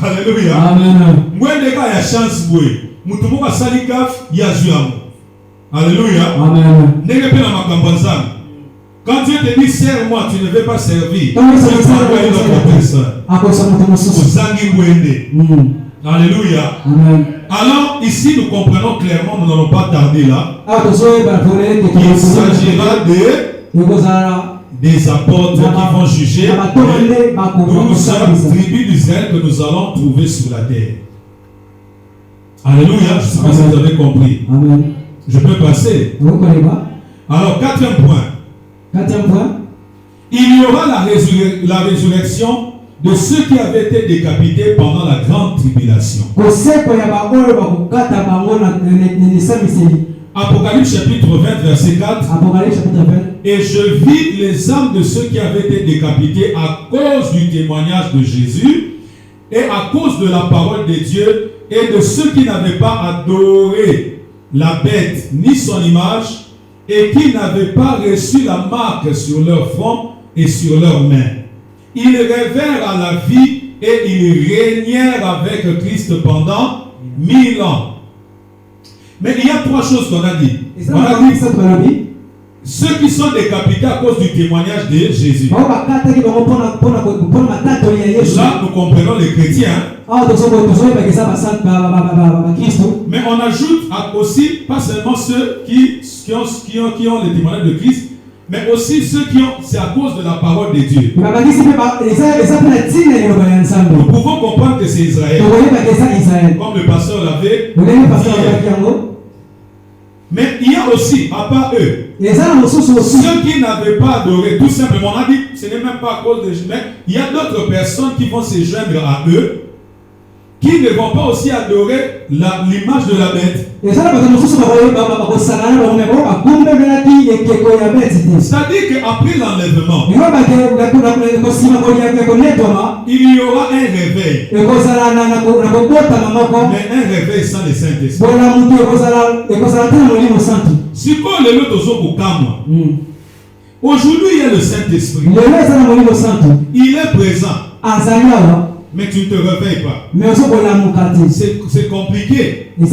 Alléluia. Amen. La chance. Mutumoka salikaf yazuam. Alléluia. Amen. Quand Dieu te dit serre-moi, tu ne veux pas servir. C'est pas une autre personne. Alléluia. Amen. Alors ici nous comprenons clairement, nous n'allons pas tarder là. Il s'agira des apôtres qui vont juger les tribus d'Israël que nous allons trouver sur la terre. Alléluia. Je ne sais pas si vous avez compris. Amen. Je peux passer. Alors, 4e point. Il y aura la résurrection de ceux qui avaient été décapités pendant la grande tribulation. Apocalypse chapitre 20, verset 4. Et je vis les âmes de ceux qui avaient été décapités à cause du témoignage de Jésus et à cause de la parole de Dieu et de ceux qui n'avaient pas adoré la bête ni son image et qui n'avaient pas reçu la marque sur leur front et sur leurs mains. Ils rêvèrent à la vie et ils régnèrent avec Christ pendant 1000 ans. Mais il y a 3 choses qu'on a dit. On a dit Ceux qui sont décapités à cause du témoignage de Jésus. Là, nous comprenons les chrétiens. Mais on ajoute aussi, pas seulement ceux qui ont le témoignage de Christ, mais aussi ceux qui ont, c'est à cause de la parole de Dieu. Nous pouvons comprendre que c'est Israël. Comme le pasteur l'avait dit. Mais il y a aussi, à part eux, ceux qui n'avaient pas adoré, tout simplement, on a dit, ce n'est même pas à cause de Jésus, mais il y a d'autres personnes qui vont se joindre à eux, qui ne vont pas aussi adorer l'image de la bête. C'est-à-dire qu'après l'enlèvement, il y aura un réveil. Mais un réveil sans le Saint-Esprit. Aujourd'hui, il y a le Saint-Esprit. Il est présent. Mais tu ne te réveilles pas. C'est compliqué. Ou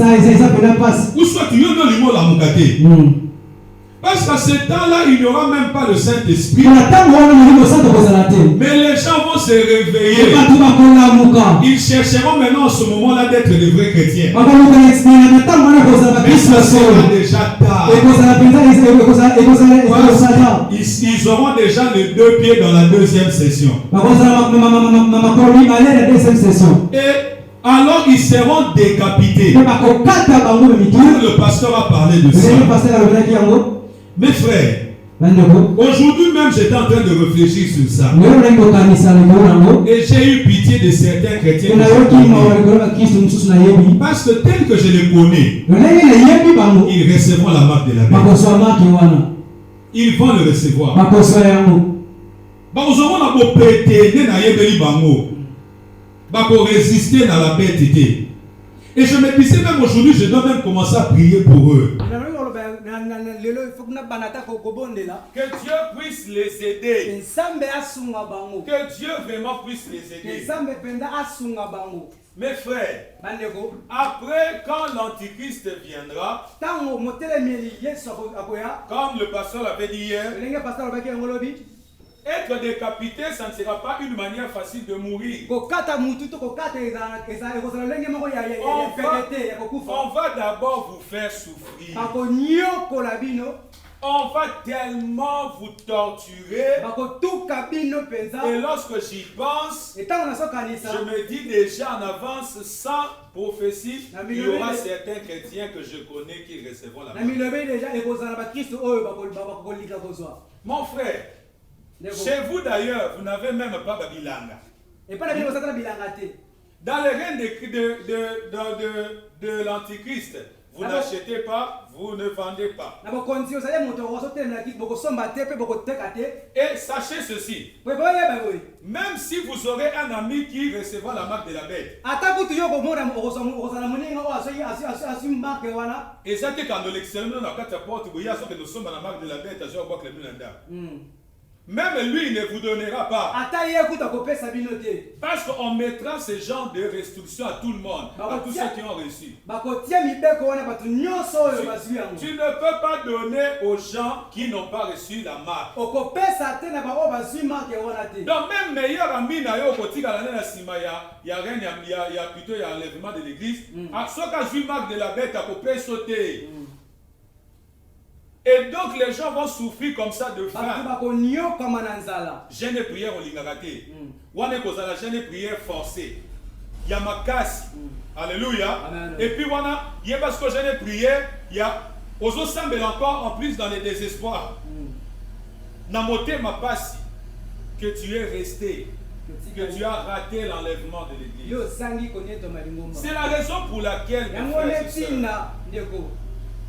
soit tu y as le mot la moukate. Parce qu'à ce temps-là, il n'y aura même pas le Saint-Esprit. Mais les gens vont se réveiller. Ils chercheront maintenant en ce moment-là d'être des vrais chrétiens. Mais ça sera déjà tard. Ils auront déjà les deux pieds dans la deuxième session. Et alors ils seront décapités. Le pasteur a parlé de ça. Mes frères, aujourd'hui même j'étais en train de réfléchir sur ça. Et j'ai eu pitié de certains chrétiens. Parce que tel que je les connais, ils recevront la marque de la bête. Ils vont le recevoir. Résister à la bête. Et je me disais même aujourd'hui, je dois même commencer à prier pour eux. Que Dieu puisse les aider. Que Dieu vraiment puisse les aider. Mes frères, après quand l'Antichrist viendra, comme le pasteur l'avait dit hier, être décapité, ça ne sera pas une manière facile de mourir. On va d'abord vous faire souffrir. On va tellement vous torturer. Et lorsque j'y pense, je me dis déjà en avance, sans prophétie, il y aura certains chrétiens que je connais qui recevront la mort. Mon frère, chez vous d'ailleurs, vous n'avez même pas Babilanga. Dans le règne de l'Antichrist, vous n'achetez pas, vous ne vendez pas. Et sachez ceci, même si vous aurez un ami qui recevra la marque de la bête, et ça c'est quand l'extérieur n'a pas de porte, nous sommes à la marque de la bête, même lui ne vous donnera pas. Parce qu'on mettra ce genre de restrictions à tout le monde, à tous ceux qui ont reçu. Tu ne peux pas donner aux gens qui n'ont pas reçu la marque. Donc même meilleur ami, il y a plutôt l'enlèvement de l'église. À ce cas, une marque de la bête, à peut sauter. Et donc les gens vont souffrir comme ça de faim. Jeûne et prière au lingagate. Wane kozala jeûne et prière forcée. Yamakasi. Alléluia. Et puis wana, il y a parce que jeûne et prière, il y a aux autres semblent encore en plus dans le désespoir. Namote ma passe que tu es resté, que tu as raté l'enlèvement de l'église. C'est la raison pour laquelle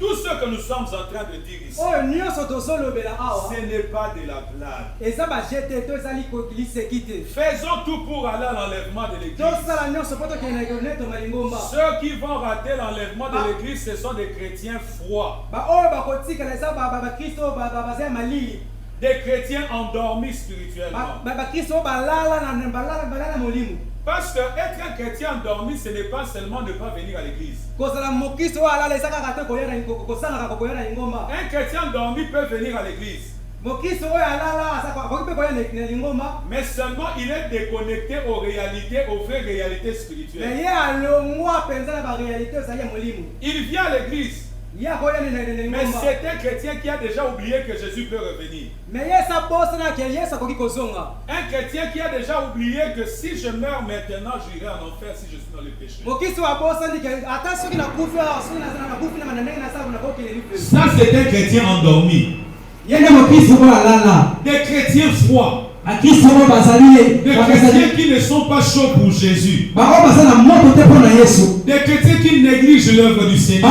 tout ce que nous sommes en train de dire ici, ce n'est pas de la blague. Faisons tout pour aller à l'enlèvement de l'église. Ceux qui vont rater l'enlèvement de l'église, ce sont des chrétiens froids. Des chrétiens endormis spirituellement. Parce que être un chrétien endormi, ce n'est pas seulement ne pas venir à l'église. Un chrétien endormi peut venir à l'église. Mais seulement il est déconnecté aux réalités, aux vraies réalités spirituelles. Il vient à l'église. Mais c'est un chrétien qui a déjà oublié que Jésus peut revenir. Un chrétien qui a déjà oublié que si je meurs maintenant, j'irai en enfer si je suis dans le péché. Ça, c'est un chrétien endormi. Des chrétiens froids. Des chrétiens qui ne sont pas chauds pour Jésus. Des chrétiens qui négligent l'œuvre du Seigneur.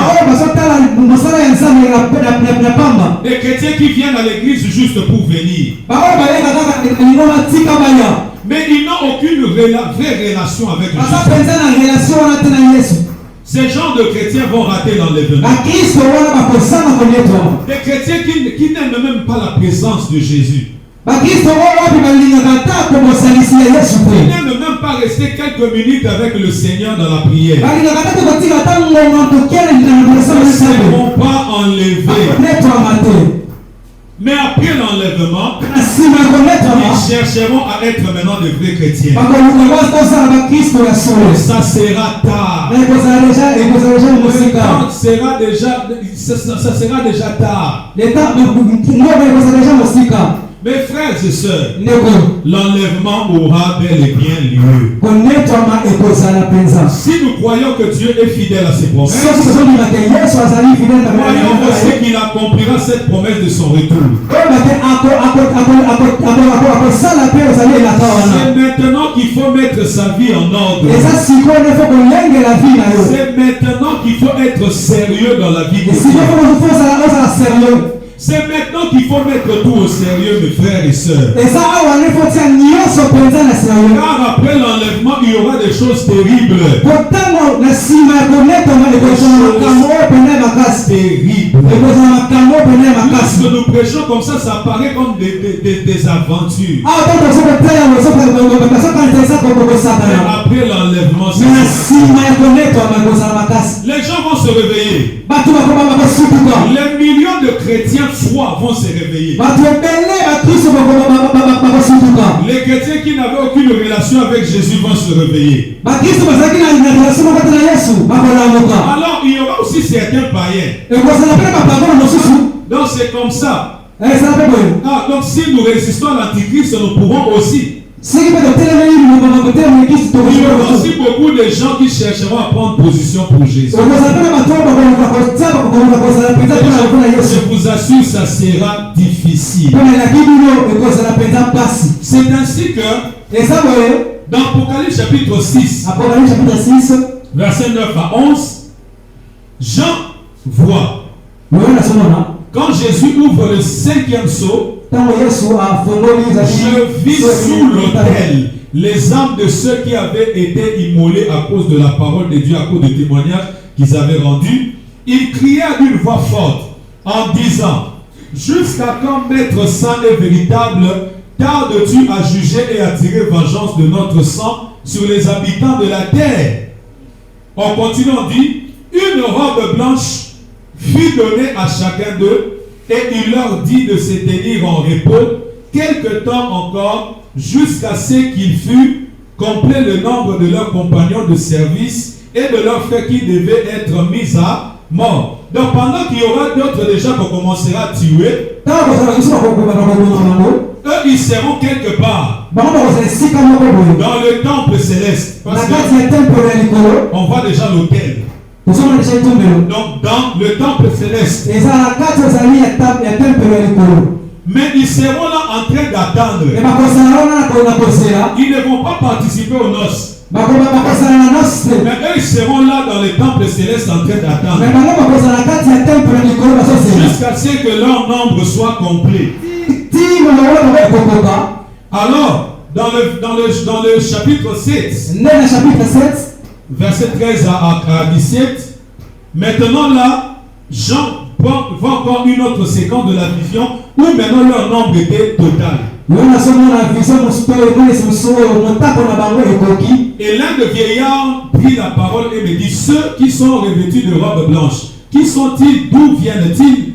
Des chrétiens qui viennent à l'église juste pour venir. Mais ils n'ont aucune vraie relation avec Jésus. Ces gens de chrétiens vont rater l'enlèvement. Des chrétiens qui n'aiment même pas la présence de Jésus. Ils n'aiment même pas rester quelques minutes avec le Seigneur dans la prière. Ils ne seront pas enlevés. Mais après l'enlèvement, ils chercheront à être maintenant de vrais chrétiens. Ça sera tard. Ça sera déjà tard. Mes frères et sœurs, l'enlèvement aura bel et bien lieu. Si nous croyons que Dieu est fidèle à ses promesses, croyons aussi qu'il accomplira cette promesse de son retour. C'est maintenant qu'il faut mettre sa vie en ordre. C'est maintenant qu'il faut être sérieux dans la vie de Dieu. C'est maintenant qu'il faut mettre tout au sérieux, mes frères et sœurs. Car après l'enlèvement, il y aura des choses terribles. Lorsque nous prêchons comme ça paraît comme des aventures. Mais après l'enlèvement, les gens vont se réveiller. Les millions de chrétiens froids vont se réveiller. Les chrétiens qui n'avaient aucune relation avec Jésus vont se réveiller. Alors il y aura aussi certains païens. Donc c'est comme ça. Donc si nous résistons à l'antichrist, nous pourrons aussi. Il y aura aussi beaucoup de gens qui chercheront à prendre position pour Jésus. Je vous assure, ça sera difficile. C'est ainsi que dans Apocalypse chapitre 6, verset 9 à 11, Jean voit quand Jésus ouvre le 5e sceau, je vis sous l'autel les âmes de ceux qui avaient été immolés à cause de la parole de Dieu, à cause du témoignage qu'ils avaient rendu. Ils criaient d'une voix forte en disant: jusqu'à quand, Maître saint et véritable, tardes-tu à juger et à tirer vengeance de notre sang sur les habitants de la terre? On continue, on dit: une robe blanche fut donnée à chacun d'eux, et il leur dit de se tenir en repos quelque temps encore, jusqu'à ce qu'il fût complet le nombre de leurs compagnons de service et de leurs frères qui devaient être mis à mort. Donc pendant qu'il y aura d'autres déjà qu'on commencera à tuer, eux ils seront quelque part dans le temple céleste. Parce qu'on voit déjà l'autel. Donc dans le temple céleste. Mais ils seront là en train d'attendre. Ils ne vont pas participer aux noces. Mais eux ils seront là dans le temple céleste en train d'attendre. Jusqu'à ce que leur nombre soit complet. Alors, dans le chapitre 7, verset 13 à 17, maintenant là, Jean voit encore une autre séquence de la vision où maintenant leur nombre était total. Et l'un des vieillards prit la parole et me dit, ceux qui sont revêtus de robes blanches, qui sont-ils, d'où viennent-ils?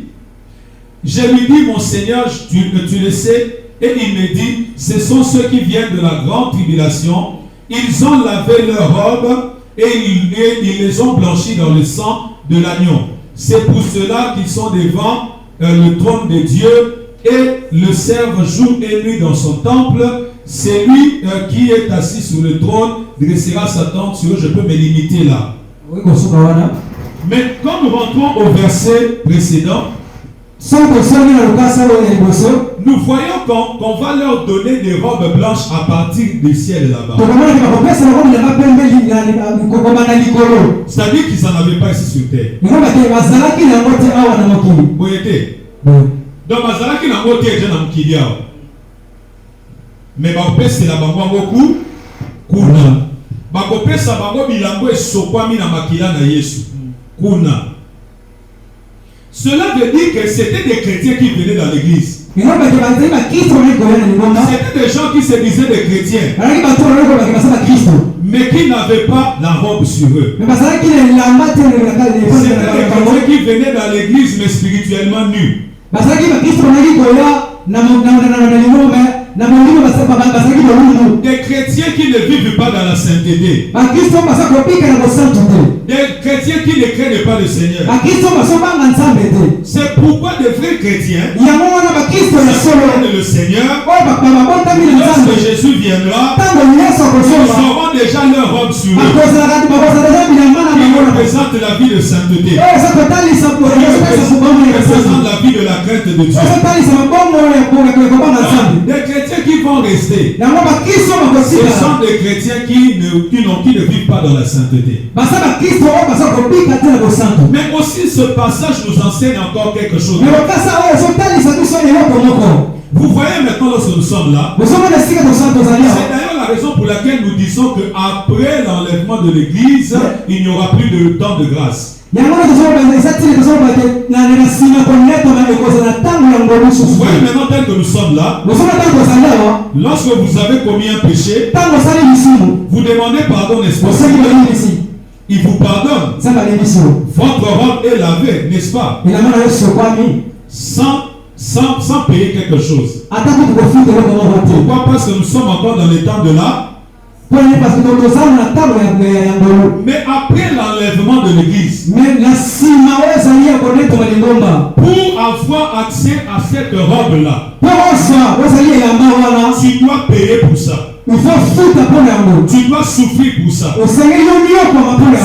Je lui dis, mon Seigneur, tu le sais. Et il me dit, ce sont ceux qui viennent de la grande tribulation. Ils ont lavé leurs robes et ils les ont blanchis dans le sang de l'agneau. C'est pour cela qu'ils sont devant le trône de Dieu et le servent jour et nuit dans son temple. C'est lui qui est assis sur le trône dressera sa tente sur eux. Je peux me limiter là. Mais quand nous rentrons au verset précédent, nous voyons qu'on va leur donner des robes blanches à partir du ciel là-bas. C'est-à-dire qu'ils n'en avaient pas ici sur terre. Donc, Mazalaki n'a pas été dans le Kidia. Mais Bakopé, c'est la bango beaucoup. Kuna. Bakopé, sa bango bilango et sokwami na makila na Yesu. Kuna. Cela veut dire que c'était des chrétiens qui venaient dans l'église. C'était des gens qui se disaient des chrétiens, mais qui n'avaient pas la robe sur eux. C'était des chrétiens qui venaient dans l'église, mais spirituellement nus. Des chrétiens qui ne vivent pas dans la sainteté. Des chrétiens qui ne craignent pas le Seigneur. C'est pourquoi des vrais chrétiens craignent le Seigneur. Lorsque Jésus viendra, ils auront déjà leur robe sur eux. Ils représentent la vie de sainteté. Ils représentent la vie de la crainte de Dieu. Des chrétiens qui vont rester, ce sont des chrétiens qui ne vivent pas dans la sainteté. Mais aussi ce passage nous enseigne encore quelque chose. Vous voyez maintenant lorsque nous sommes là, c'est d'ailleurs la raison pour laquelle nous disons qu'après l'enlèvement de l'église, il n'y aura plus de temps de grâce. Vous voyez maintenant tel que nous sommes là, lorsque vous avez commis un péché, vous demandez pardon, n'est-ce pas? Il vous pardonne. Votre robe est lavée, n'est-ce pas? Sans payer quelque chose. Pourquoi? Parce que nous sommes encore dans les temps de là. Mais après l'enlèvement de l'église, pour avoir accès à cette robe-là, tu dois payer pour ça. Tu dois souffrir pour ça.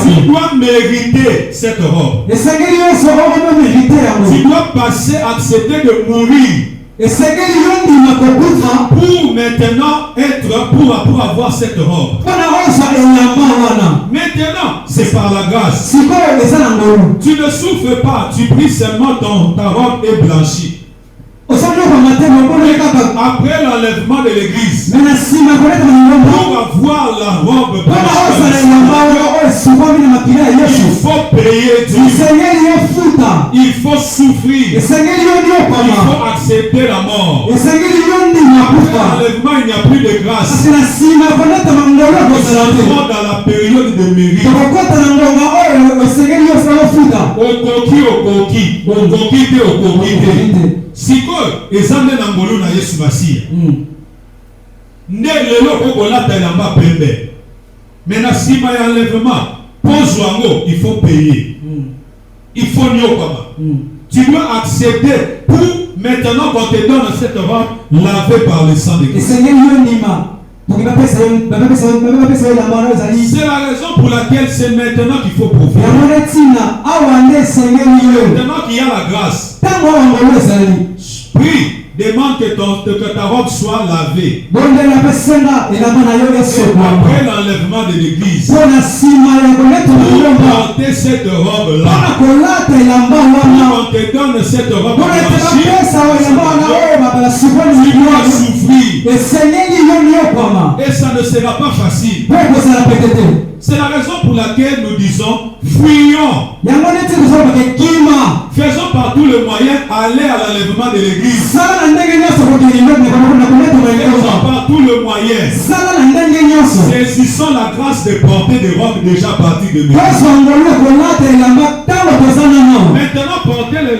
Tu dois mériter cette robe. Tu dois passer, accepter de mourir. Pour maintenant pour avoir cette robe. Maintenant, c'est par la grâce. Tu ne souffres pas, tu pries seulement ta robe est blanchie. Après l'enlèvement de l'église, pour avoir la robe blanche, il faut payer Dieu. Il faut souffrir. Il faut accepter la mort. Après l'enlèvement, il n'y a plus de grâce. Nous sommes dans la période de mérite. Siko ezande na ngolo na Yesu Masia. Nde lelo kokolata elamba pembe. Mais na sima ya enlèvement, pose wango, il faut payer. Il faut nyokama. Tu dois accepter pour maintenant qu'on te donne cette robe lavée par le sang de Christ. C'est la raison pour laquelle c'est maintenant qu'il faut profiter. Maintenant qu'il y a la grâce. Prie, demande que ta robe soit lavée. Après l'enlèvement de l'église, pour porter cette robe-là, on te donne cette robe blanchie, tu dois souffrir. Et ça ne sera pas facile. C'est la raison pour laquelle nous disons fuyons. Faisons partie tous les moyens, aller à l'enlèvement de l'église. Sala na ndenge nyonso kokende na koleta maelezo. Par tous les moyens. Sala na ndenge nyonso. Saisissons la grâce de porter des robes déjà parties de nous. Yesu angolwe kolata elamba tango tozana nao. Maintenant, portez les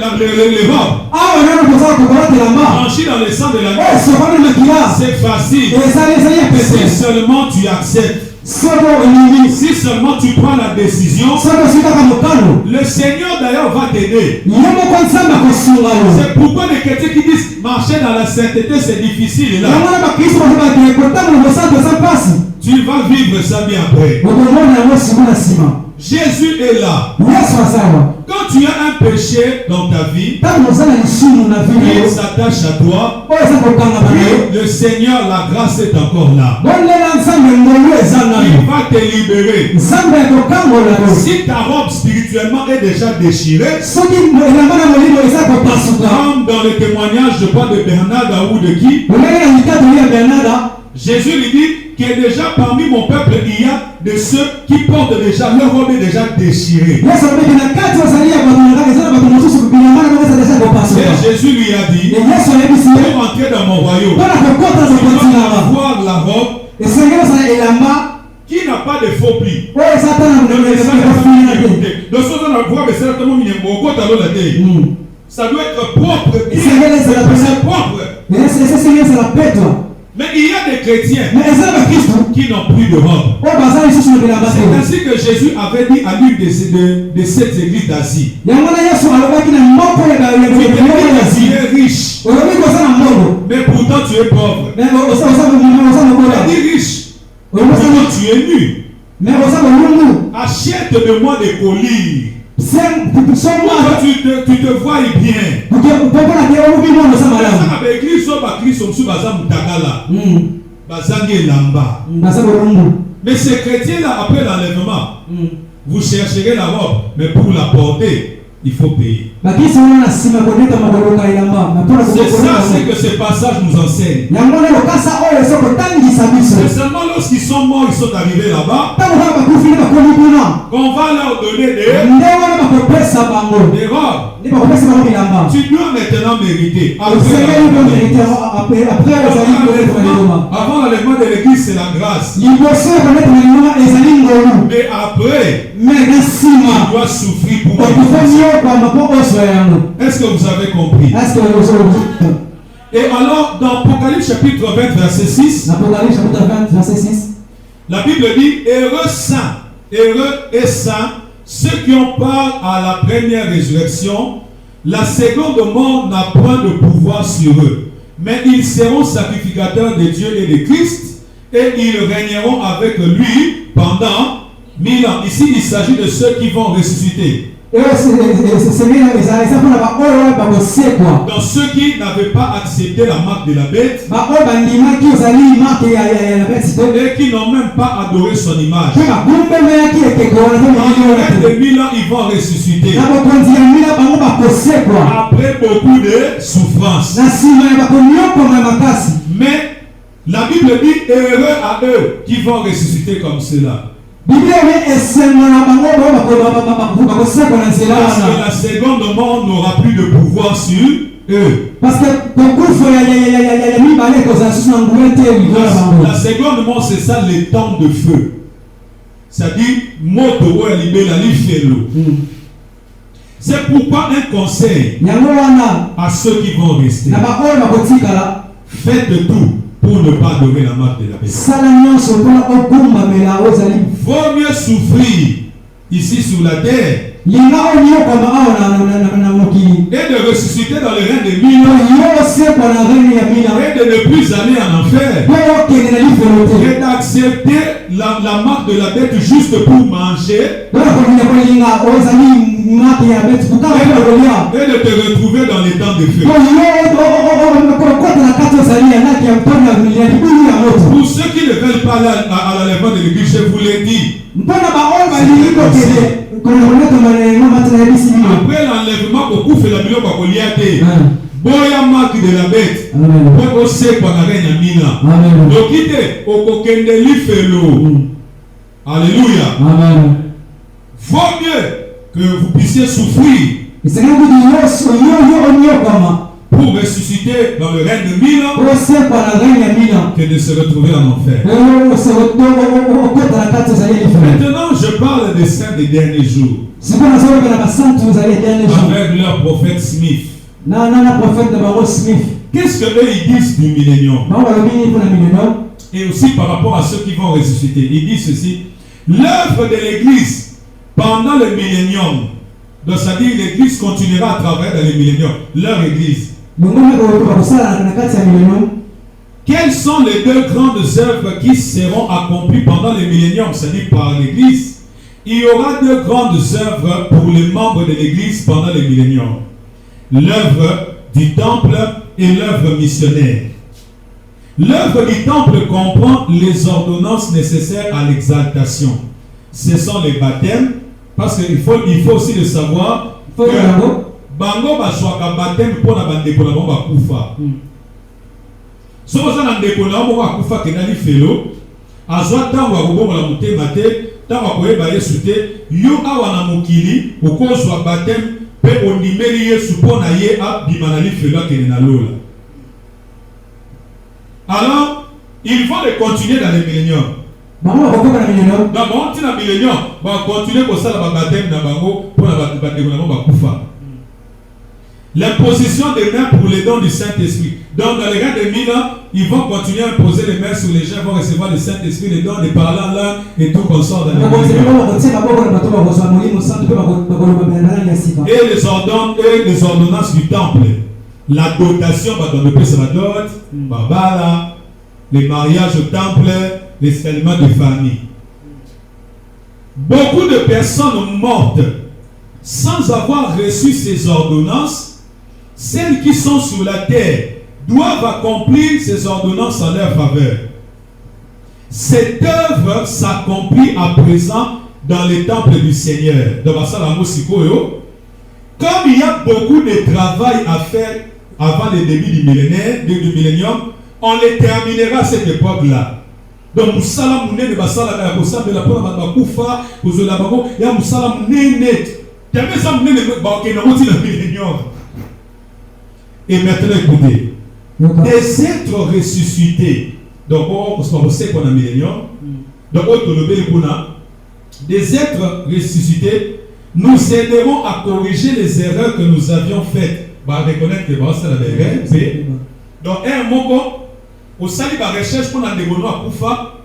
robes. Awa nano tozala kokolata elamba. Blanchis dans le sang de la Oyo sokoni makila. c'est facile. Ezali epese. Si seulement tu acceptes. Soko olingi. Si seulement tu prends la décision. Soko sitaka mokano. Le Seigneur d'ailleurs va t'aider. Yemo kwa nzamba kosunga yo. C'est pourquoi les chrétiens qui disent marcher dans la sainteté c'est difficile là. Yamo na bakristo bakati ekotanga na kosa tosa pasi. Tu vas vivre ça bien après. Okomona yango sima na sima. Jésus est là. Yesu asawa. Quand tu as un péché dans ta vie, Tango ozala lisumu na vie il yo. s'attache à toi. Oyo eza kokanga bana yo. Le Seigneur, la grâce est encore là. Bolela nzambe ngolu eza na Il yo. va te libérer. Nzambe akokangola yo. Si ta robe spirituellement est déjà déchirée, Soki elamba na molimo eza kopasuka. comme dans le témoignage, je crois, de Bernard ou de qui, Olenge na litato ya Bernarda. Jésus lui dit que déjà parmi mon peuple, il y a de ceux qui portent déjà, leur robe est déjà déchirée. Yesu abeki na kati ozali ya bato na kati eza na bato mosusu bilamba na bango eza deja kopasuka. Et Jésus lui a dit, Yesu ayebisi ye. pour entrer dans mon royaume, Mpona kokota tu dois zokotinanga. avoir la robe Esengeli ozala elamba qui n'a pas de faux plis. oyo eza ata na filina te. De ce qu'on a voit, mais c'est tellement mignon. Ça doit être propre. Esengeli ezala pesa. C'est propre. Esengeli ezala petwa. Mais il y a des chrétiens Mais eza na bakristo qui n'ont plus de robe. oyo baza lisusu na bilamba C'est te. ainsi que Jésus avait dit à l'une de sept églises d'Asie. Yango na Yesu alobaki na moko ya Tu Asie. es riche, Olobi koza na mbongo. mais pourtant tu es pauvre. Mais oza mokola. Tu es riche, Olobi pourtant tu es nu. mais oza molungu. Achète-moi des colliers. Soma Pourquoi tu te vois bien. ukopona ke olobi mono sa malamu. Bazanga ba église so ba Kristo musu baza mutakala. Bazangi elamba. Baza molungu. Mais ces chrétiens-là, après l'enlèvement, vous chercherez la robe, mais pour la porter, il faut payer. Bakristo wana na sima koleta makoloka elamba. Na pona C'est ça, kokoleka. c'est que ce passage nous enseigne. Yango na lokasa oyo sokotangisa biso. C'est seulement lorsqu'ils sont morts, ils sont arrivés là-bas, Tango kaka bakufi nde bakomi kuna. qu'on va leur donner Nde wana bakopesa bango. des robes. Nde bakopesa bango bilamba. Tu dois maintenant mériter. Osengeli mpe mérite après ozali koleta maliloma. Avant l'enlèvement de l'église, c'est la grâce. Liboso ya koleta maliloma ezali ngolu. Mais après, Mais na tu nsima dois souffrir pour okufoni moi. yokwama mpo oswa yango. Est-ce que vous avez compris? Est-ce que vous Et alors, dans Apocalypse chapitre 20, verset 6, Apocalypse chapitre 20 verset 6. la Bible dit, heureux et saints, ceux qui ont part à la première résurrection, la seconde mort n'a point de pouvoir sur eux, mais ils seront sacrificateurs de Dieu et de Christ, et ils régneront avec lui pendant 1000 ans. Ici, il s'agit de ceux qui vont ressusciter. Dans ceux qui n'avaient pas accepté la marque de la bête, et qui n'ont même pas adoré son image. Après 2000 ans, ils vont ressusciter. Après beaucoup de souffrances. Mais la Bible dit heureux à eux qui vont ressusciter comme cela. Parce que la seconde mort n'aura plus de pouvoir sur eux. La seconde mort, c'est ça, les temps de feu. C'est-à-dire, moto ou c'est pourquoi un conseil à ceux qui vont rester. Faites tout pour ne pas adorer la marque de la bête. Vaut mieux souffrir ici sur la terre et de ressusciter dans le règne de 1000 ans et de ne plus aller en enfer et d'accepter la marque de la bête juste pour manger et de te retrouver dans les temps de feu. Pour ceux qui ne veulent pas aller à l'enlèvement de l'église, je vous l'ai dit. Après l'enlèvement, beaucoup fait la million pour l'IAT. Boya marque de la bête. Pour aussi pour la reine Amina. Donc quittez au coquin felo. Alléluia. Vaut mieux que vous puissiez souffrir pour ressusciter dans le règne de 1000 ans que de se retrouver en enfer. Maintenant, je parle des saints des derniers jours avec leur prophète Smith. Qu'est-ce que eux ils disent du millénium? Et aussi par rapport à ceux qui vont ressusciter. Ils disent ceci: l'œuvre de l'Église pendant le millénium, donc c'est-à-dire l'Église continuera à travailler dans le millénium, leur Église. Quelles sont les deux grandes œuvres qui seront accomplies pendant le millénium, c'est-à-dire par l'Église? Il y aura deux grandes œuvres pour les membres de l'Église pendant le millénium: l'œuvre du temple et l'œuvre missionnaire. L'œuvre du temple comprend les ordonnances nécessaires à l'exaltation. Ce sont les baptêmes, parce qu'il faut aussi le savoir que bango baswaka baptême pour la bande pour la bombe à kufa. So ça na ndeko na bombe à kufa kenali felo azwa tango ya bombe la mutema te tango koyeba Yesu te yo awa na mokili okozwa baptême pe ondimeli Yesu pona ye abima na lifelo kene na lola. Alors, ils vont le continuer dans le millénium. D'abord, on dit dans le millénium, on va continuer pour ça la baptême dans bango pour la baptême dans kufa. L'imposition des mains pour les dons du Saint-Esprit. Donc, dans les gars de 1000 ans, ils vont continuer à imposer les mains sur les gens, vont recevoir le Saint-Esprit, les dons, les parler en langue et tout comme ça dans le millénium. Et les ordonnances du temple. La dotation, les mariages au temple, les sacrements de famille. Beaucoup de personnes mortes sans avoir reçu ces ordonnances, celles qui sont sur la terre doivent accomplir ces ordonnances en leur faveur. Cette œuvre s'accomplit à présent dans les temples du Seigneur. Comme il y a beaucoup de travail à faire avant le début du millénium, on les terminera à cette époque-là. Donc, Moussala Moune, Bassala, la Kosa, de la Pona Bakoufa, Ouzola Babo, il y a Moussala Moune, Tamesa Moune, le millénium. Et maintenant, écoutez, des êtres ressuscités, donc, on sait qu'on a millénium, donc, des êtres ressuscités, nous aiderons à corriger les erreurs que nous avions faites. Reconnaître que c'est la vérité. Donc, un mot, au sali la recherche pour la dégono à Koufa,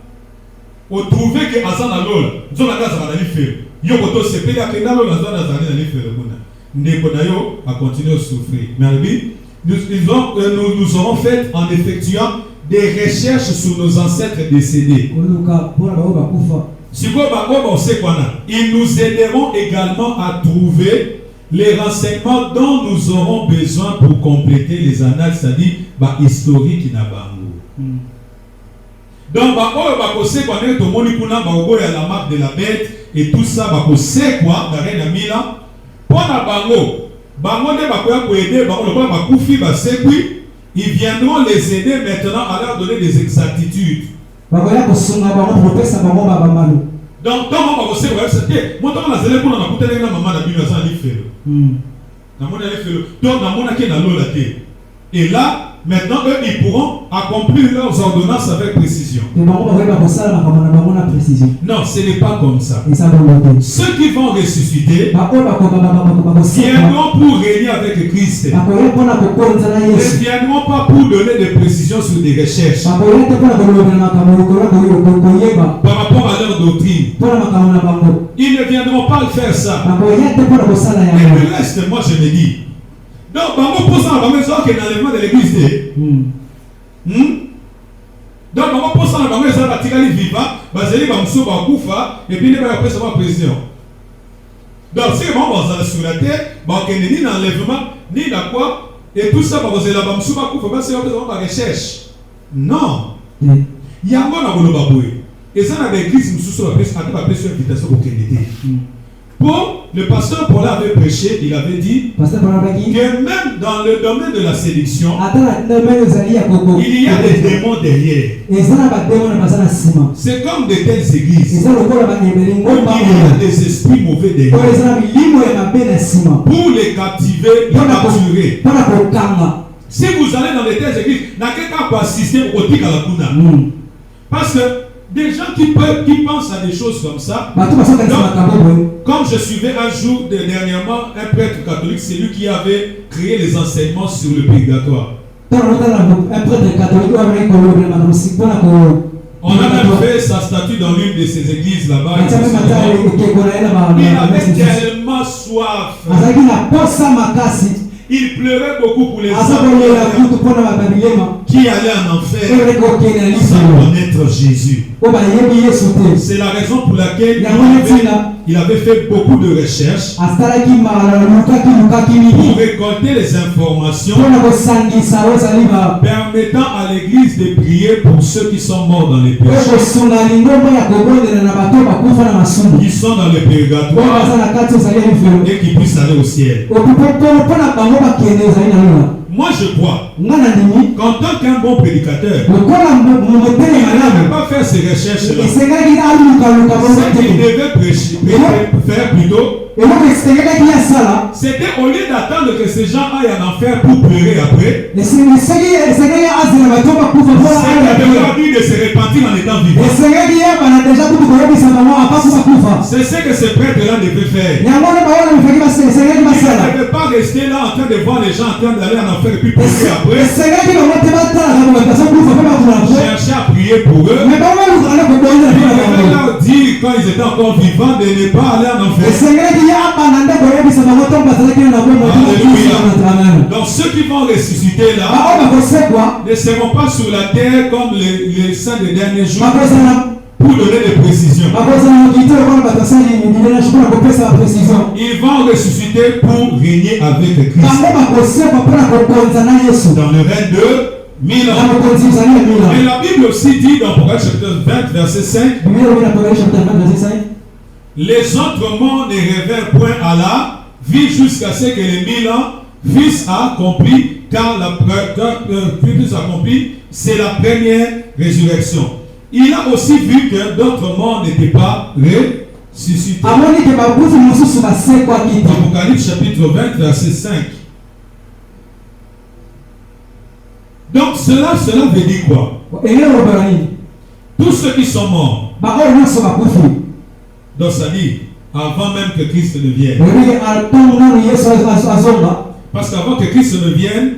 on trouvait que Azan a l'ol, nous avons fait faire. Yo koto se paye à Kena l'ol, Azan a fait le Muna. Ndekonayo a continué à souffrir. Mais nous aurons fait en effectuant des recherches sur nos ancêtres décédés. Ils nous aideront également à trouver les renseignements dont nous aurons besoin pour compléter les annales, c'est-à-dire historique na bango. Donc, la marque de la bête et tout ça, quoi, ils viendront les aider maintenant à leur donner des exactitudes. Donc, et là, maintenant, eux, ils pourront accomplir leurs ordonnances avec précision. Non, ce n'est pas comme ça. Ceux qui vont ressusciter viendront pour régner avec Christ. Ils ne viendront pas pour donner des précisions sur des recherches par rapport à leur doctrine. Ils ne viendront pas faire ça. Et le reste, moi je me dis, donc, on pose un l'enlèvement de l'église. Donc, on pose un vivant, et puis il va après savoir président. Donc, si on va sur la terre, on n'est ni dans l'enlèvement, ni dans quoi, et tout ça, on va faire la recherche. Non. Il y a un bon et ça, dans l'église, nous sommes à la invitation pour le pasteur Paul avait prêché, il avait dit Pasteur Paul alobaki que même dans le domaine de la séduction, ata na domaine ezali ya koko il y a des démons derrière. eza na bademo na baza na nsima C'est comme de telles églises eza lokola baemeli où ngomba il y a des esprits mauvais oyo derrière eza na milimo ya mabe na nsima pour les captiver, les capturer. mpona kokanga. Si vous allez dans de telles églises, n'a qu'à pas assister au tic à la kuna. Parce que des gens qui pensent à des choses comme ça. bato basokanisa makambo boye. Comme je suivais un jour dernièrement un prêtre catholique, c'est lui qui avait créé les enseignements sur le purgatoire. Un prêtre catholique oyo kolobela makambo mpona ko On a même fait sa statue dans l'une de ces églises là-bas. batia meme ata ekeko na ye Il na avait tellement soif. azalaki na posa makasi Il pleurait beaucoup pour les aza kolela hommes kutu mpona babilema qui allaient en enfer oyo eleki kokende na sans lisolo connaître Jésus. oyo bayebi yesu te. C'est la raison pour laquelle yango netina il avait fait beaucoup de recherches asalaki lukaki pour mingi récolter les informations mpona kosangisa oyo ezali permettant à l'église de prier pour ceux qui sont morts dans les oyo péchés, kosunga lingombo ya kobondela na bato oyo bakufa na masumu qui sont dans le oyo baza purgatoire na kati ezali ya lifelo et qui puissent aller au ciel. mpona bango bakende ezali na lola. Moi je crois nga na ndimi qu'en tant qu'un bon prédicateur, lokola moteli il ne malamu devait pas faire ces recherches-là. esengaki alukaluka bongo Ce qu'il te devait faire plutôt, eloko esengaki asala c'était au lieu d'attendre que ces gens aillent en enfer pour pleurer après, esengaki azela bato bakufa c'est mpona d'avoir dit de se repentir en étant vivant. esengaki yebana deja kutu koyebisa bango apaku bakufa C'est ce que ce prêtre-là devait faire. yango nde bawana esengaki Il basala ne devait pas rester là en train de voir les gens en train d'aller en enfer et puis pleurer après. esengaki bango te batalaka babaso kufa mpe bakuna po Chercher à prier pour eux. me bango balukaka na kobonza Il mpe na devait bango leur dire quand ils étaient encore vivants de ne pas aller en enfer. esengaki yabana nde koyebisa bango ntongo bazalaki na bomo Donc ceux qui vont ressusciter là baoyo bakosekwa ne seront pas sur la terre comme les saints des derniers jours bakozala pour donner des précisions. bakozala mokili lokola bato asali milenage mpona kopesa baprécision Ils vont ressusciter pour régner avec Christ bango bakosekwa mpona kokonza na yesu dans le règne de 1000 na ans. mokonzi ezali ya Et mila la Bible aussi dit dans Apocalypse chapitre 20 verset 5, biblia elobi na Apocalypse chapitre 20 verset 5 les autres morts ne révèrent point à la vie jusqu'à ce que les 1000 ans fussent accomplis, car fussent accomplis, c'est la première résurrection. Il a aussi vu que d'autres morts n'étaient pas ressuscités. amoni ke bakufi mosusu basekwaki te Apocalypse chapitre 20 verset 5. Donc cela veut dire quoi? engeli olobela nini Tous ceux qui sont morts, baoyo nyonso bakufi donc ça dit, avant même que Christ ne vienne. oyebi ntango nanu yesu azonga Parce qu'avant que Christ ne vienne,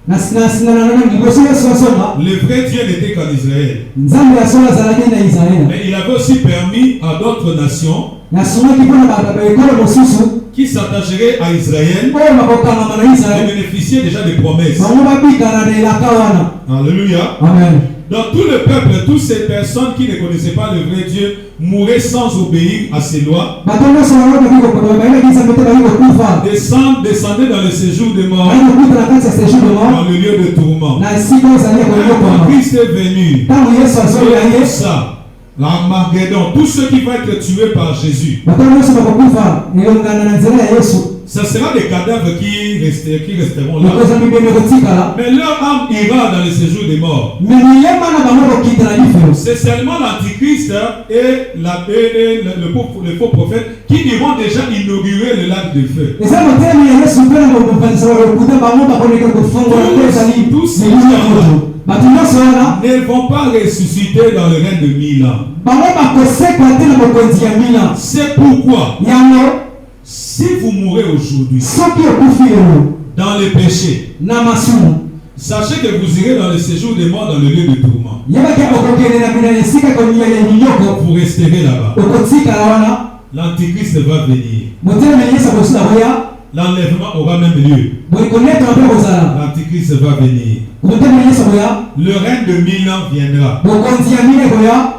liboso yesu azonga le vrai Dieu n'était qu'en Israël. nzambe ya solo azalaki na israele Mais il avait aussi permis à d'autres nations nasungaki mpona baekolo mosusu qui s'attacheraient à Israël oyo bakokangama na de israele bénéficier déjà des promesses. bango babikana na elaka wana Alléluia. amen. Donc tout le peuple, toutes ces personnes qui ne connaissaient pas le vrai Dieu mouraient sans obéir à ses lois, bato nyonso bango bayebaki nzambe te bali kokufa descendaient dans le séjour des morts, bali kokufa na kati ya séjour de mort dans le lieu de tourment. na esika oyo ezali ya Quand koyokama Christ est venu, ntango yesu azoya tout ye ça, l'Armageddon, tous ceux qui vont être tués par Jésus, bato nyonso bakokufa elongana na nzela ya yesu ce sera des cadavres qui resteront là. lokoza mibembe kotikala Mais leur âme ira dans le séjour des morts. me miyema na bango kokita na lifelo C'est seulement l'Antichrist et le faux prophète qui iront déjà inaugurer le lac de feu. eza motemi ya yesu mpe na kopanisa bakokuta bango bakoleka kofongola mpe ezali milulu ya moto bato nyonso wana Ne vont pas ressusciter dans le règne de 1000 ans. bango bakosekwa te na mokonzi ya mila C'est pourquoi, yango si vous mourrez aujourd'hui soki okufi lelo dans les péchés, na masumu sachez que vous irez dans le séjour des morts dans le lieu de tourment. yebaki okokende na mina esika ya minyoko Vous resterez là-bas. okotikala wana L'Antichrist va venir. motelemi yesu akosila koya L'enlèvement aura même lieu. boye konetana mpe kozala L'Antichrist va venir. motelemi yesu akoya Le règne de 1000 ans viendra. mokonzi ya mila ekoya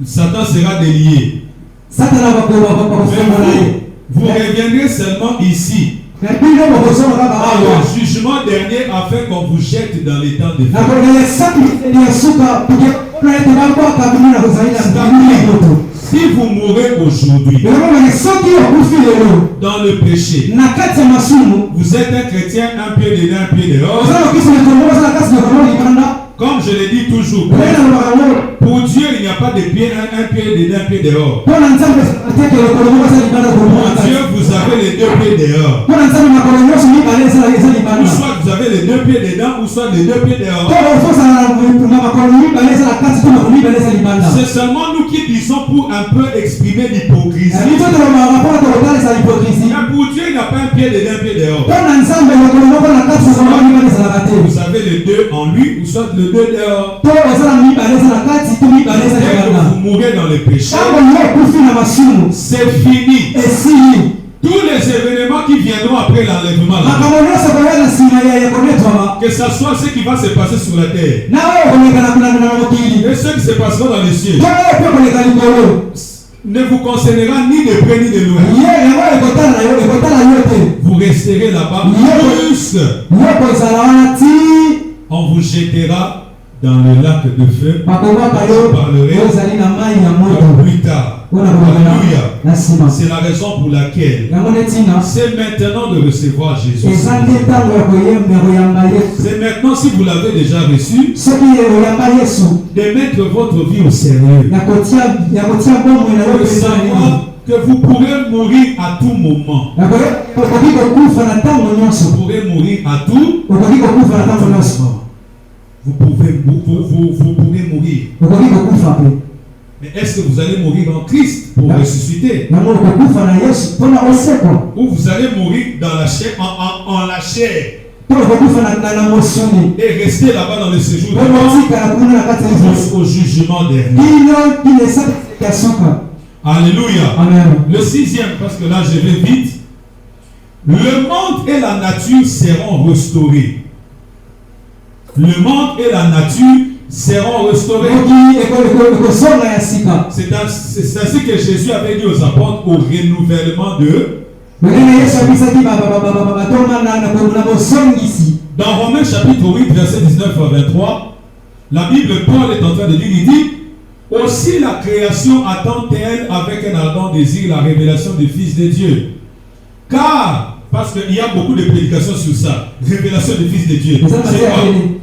Satan sera délié. satana bakofongola ye Vous reviendrez seulement ici. na bino bokosonga kaka awa Le jugement dernier afin qu'on vous jette dans les temps de feu. nakolela esaki ya suka mpona ete babwaka bino na kozali na bino ya moto Si vous mourrez aujourd'hui dans le péché, vous êtes un chrétien, un pied dedans, un pied dehors. Comme je le dis toujours, pour Dieu, il n'y a pas de pied, un pied dedans, un pied dehors. Pour Dieu, vous avez les deux pieds dehors. Ou soit vous avez les deux pieds dedans, ou soit les deux pieds dehors. C'est seulement nous qui disons pour un peu exprimer l'hypocrisie. Mais pour Dieu, il n'y a pas un pied dedans, un pied dehors. Vous avez les deux en lui, ou soit le deux dehors. Et vous mourrez dans les péchés. C'est fini. Tous les événements qui viendront après l'enlèvement, que ce soit ce qui va se passer sur la terre et ce qui se passera dans les cieux, ne vous concernera ni de près ni de loin. Vous resterez là-bas jusqu'à on vous jettera dans le lac de feu. Je parlerai plus tard. Alléluia. C'est la raison pour laquelle c'est maintenant de recevoir Jésus. C'est maintenant, si vous l'avez déjà reçu, de mettre votre vie au sérieux. De savoir que vous pourrez mourir à tout moment. Vous pourrez mourir à tout moment. Vous pourrez mourir. Mais est-ce que vous allez mourir en Christ pour ressusciter? Ou vous allez mourir dans la chair, en la chair, et rester là-bas dans le séjour jusqu'au jugement dernier. Alléluia. Amen. Le sixième, parce que là je vais vite. Le monde et la nature seront restaurés. Le monde et la nature seront restaurés. C'est ainsi que Jésus avait dit aux apôtres au renouvellement de. Dans Romains chapitre 8, verset 19 à 23, la Bible, Paul est en train de dire, il dit, aussi la création attend-elle avec un ardent désir la révélation du Fils de Dieu. Car, parce qu'il y a beaucoup de prédications sur ça, révélation du Fils de Dieu. C'est quoi?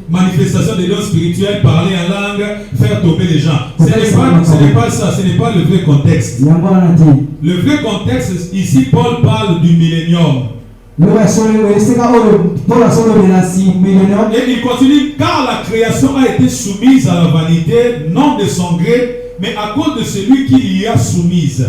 Manifestation des dons spirituels, parler en langue, faire tomber les gens. Ce n'est pas ça, ce n'est pas le vrai contexte. Le vrai contexte, ici, Paul parle du millénium. Et il continue, car la création a été soumise à la vanité, non de son gré, mais à cause de celui qui l'y a soumise,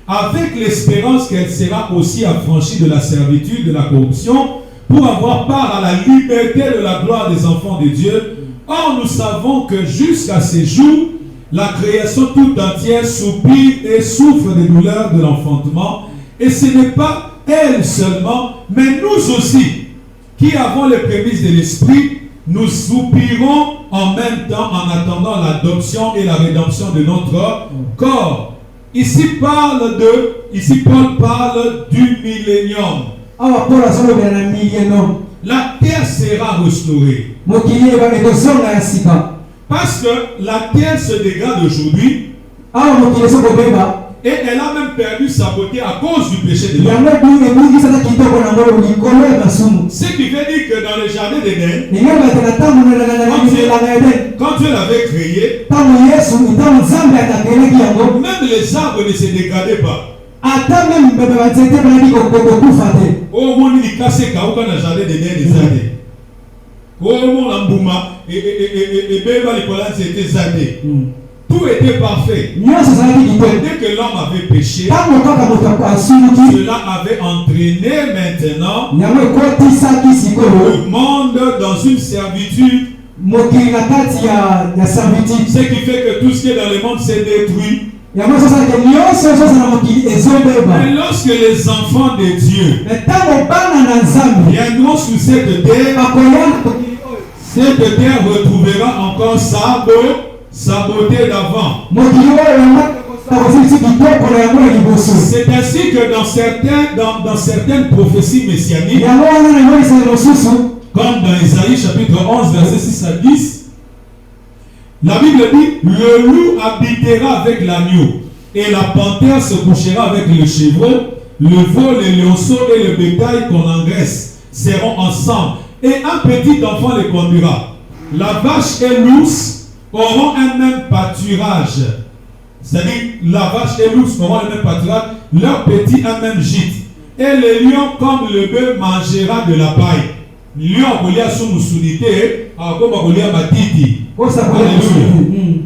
avec l'espérance qu'elle sera aussi affranchie de la servitude, de la corruption, pour avoir part à la liberté de la gloire des enfants de Dieu. Or, nous savons que jusqu'à ces jours, la création tout entière soupire et souffre des douleurs de l'enfantement. Et ce n'est pas elle seulement, mais nous aussi, qui avons les prémices de l'esprit, nous soupirons en même temps en attendant l'adoption et la rédemption de notre corps. Ici, Paul parle du millénium. La terre sera restaurée. Parce que la terre se dégrade aujourd'hui. Et elle a même perdu sa beauté à cause du péché de l'homme. Ce qui veut dire que dans le jardin d'Éden, quand Dieu l'avait créé, même les arbres ne se dégradaient pas. Oh, mon il casse kauka na jardin d'Éden des années. Oh, mon ambouma et beba les colons c'était zadé. Tout était parfait. Dès que l'homme avait péché, cela avait entraîné maintenant le monde dans une servitude. Ce qui fait que tout ce qui est dans le monde s'est détruit. Mais lorsque les enfants de Dieu viendront sur cette terre retrouvera encore sa beauté d'avant. C'est ainsi que dans certaines prophéties messianiques, comme dans Isaïe chapitre 11 verset 6 à 10, la Bible dit, le loup habitera avec l'agneau et la panthère se couchera avec le chevreau, le veau, le lionceau et le bétail qu'on engraisse seront ensemble, et un petit enfant les conduira. La vache et l'ours auront un même pâturage. C'est-à-dire, la vache et l'ours auront le même pâturage, leur petit un même gîte. Et le lion, comme le bœuf, mangera de la paille. Lion, Golia sous moussounité, Golia matiti. Alléluia.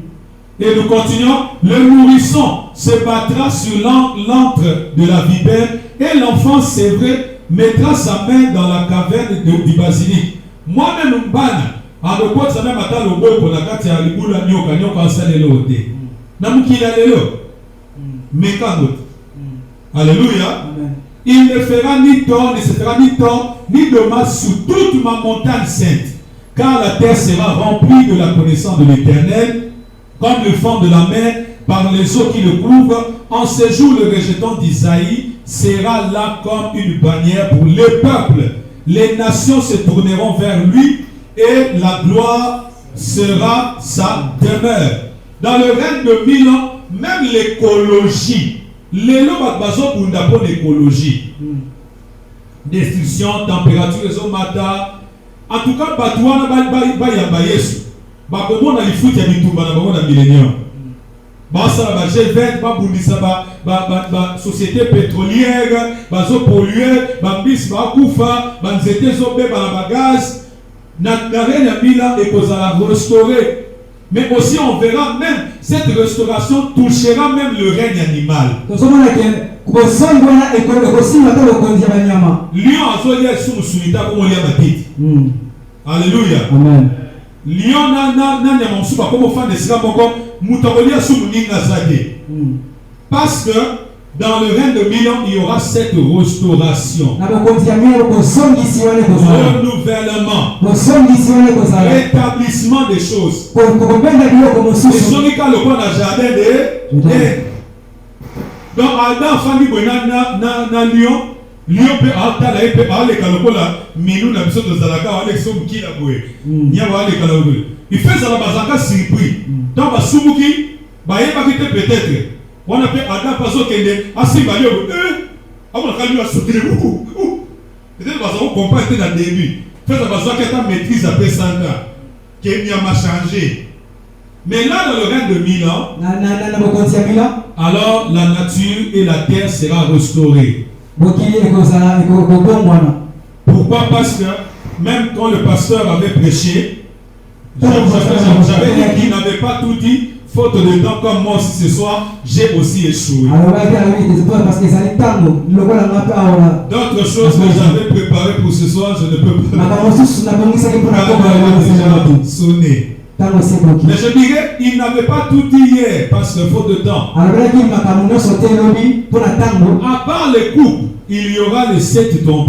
Et nous continuons. Le nourrisson se battra sur l'antre de la vipère, et l'enfant sévré mettra sa main dans la caverne du basilic. Moi-même, Mbana, à l'époque, ça m'a maté le bois pour la carte à l'Iboula Nyoka, Nyoka, ça l'est l'auté. Namukila lelo. Mekangot. Alléluia. Il ne fera ni tort, ne se fera ni tort, ni dommage sur toute ma montagne sainte, car la terre sera remplie de la connaissance de l'Éternel, comme le fond de la mer, par les eaux qui le couvrent. En ce jour, le rejeton d'Isaïe sera là comme une bannière pour les peuples. Les nations se tourneront vers lui, et la gloire sera sa demeure. Dans le règne de 1000 ans, même l'écologie, les lois pour l'écologie, destruction, température, les matin. En tout cas, Batouana Bayamba Yesu, Bakomo na lifuti ya mitumba na bango na millénium. Basala ba G20, babundisa ba société pétrolière, bazo polluer, bambis ba kufa, banzete zo beba na gaz, na règne mila et kozala restaurer. Mais aussi on verra même cette restauration touchera même le règne animal. Lion azoya sous sunita comme lia matiti. Alléluia. Amen. Lion na nyamonsuba comme fan de sika moko mutakolia sous muninga zake. Parce que dans le règne de 1000 ans, il y aura cette restauration. Renouvellement. Rétablissement des choses. Et Sonika le bon à jardin de. Donc Adam Fandi na Lyon. Lyon peut attendre et peut aller kalokola minou na biso de Zalaka avec son qui la boue. Nya va aller kalokola. Il fait ça la bazaka surpris. Dans ba sumuki ba yeba kite peut-être. On appelle Adam Paso Kende, assez valé. On a calmé à sauter. Peut-être que vous comprenez dans le début. Faites besoin que ta maîtrise après 100 ans. Kenya m'a changé. Mais là, dans le règne de 1000 ans, alors la nature et la terre sera restaurée. Pourquoi? Parce que même quand le pasteur avait prêché, j'avais dit qu'il n'avait pas tout dit. Faute de temps comme moi aussi ce soir, j'ai aussi échoué. D'autres choses que j'avais préparées pour ce soir, je ne peux pas sonner. Mais je dirais, il n'avait pas tout dit hier parce que faute de temps. À part les coupes, il y aura les 7 tombes.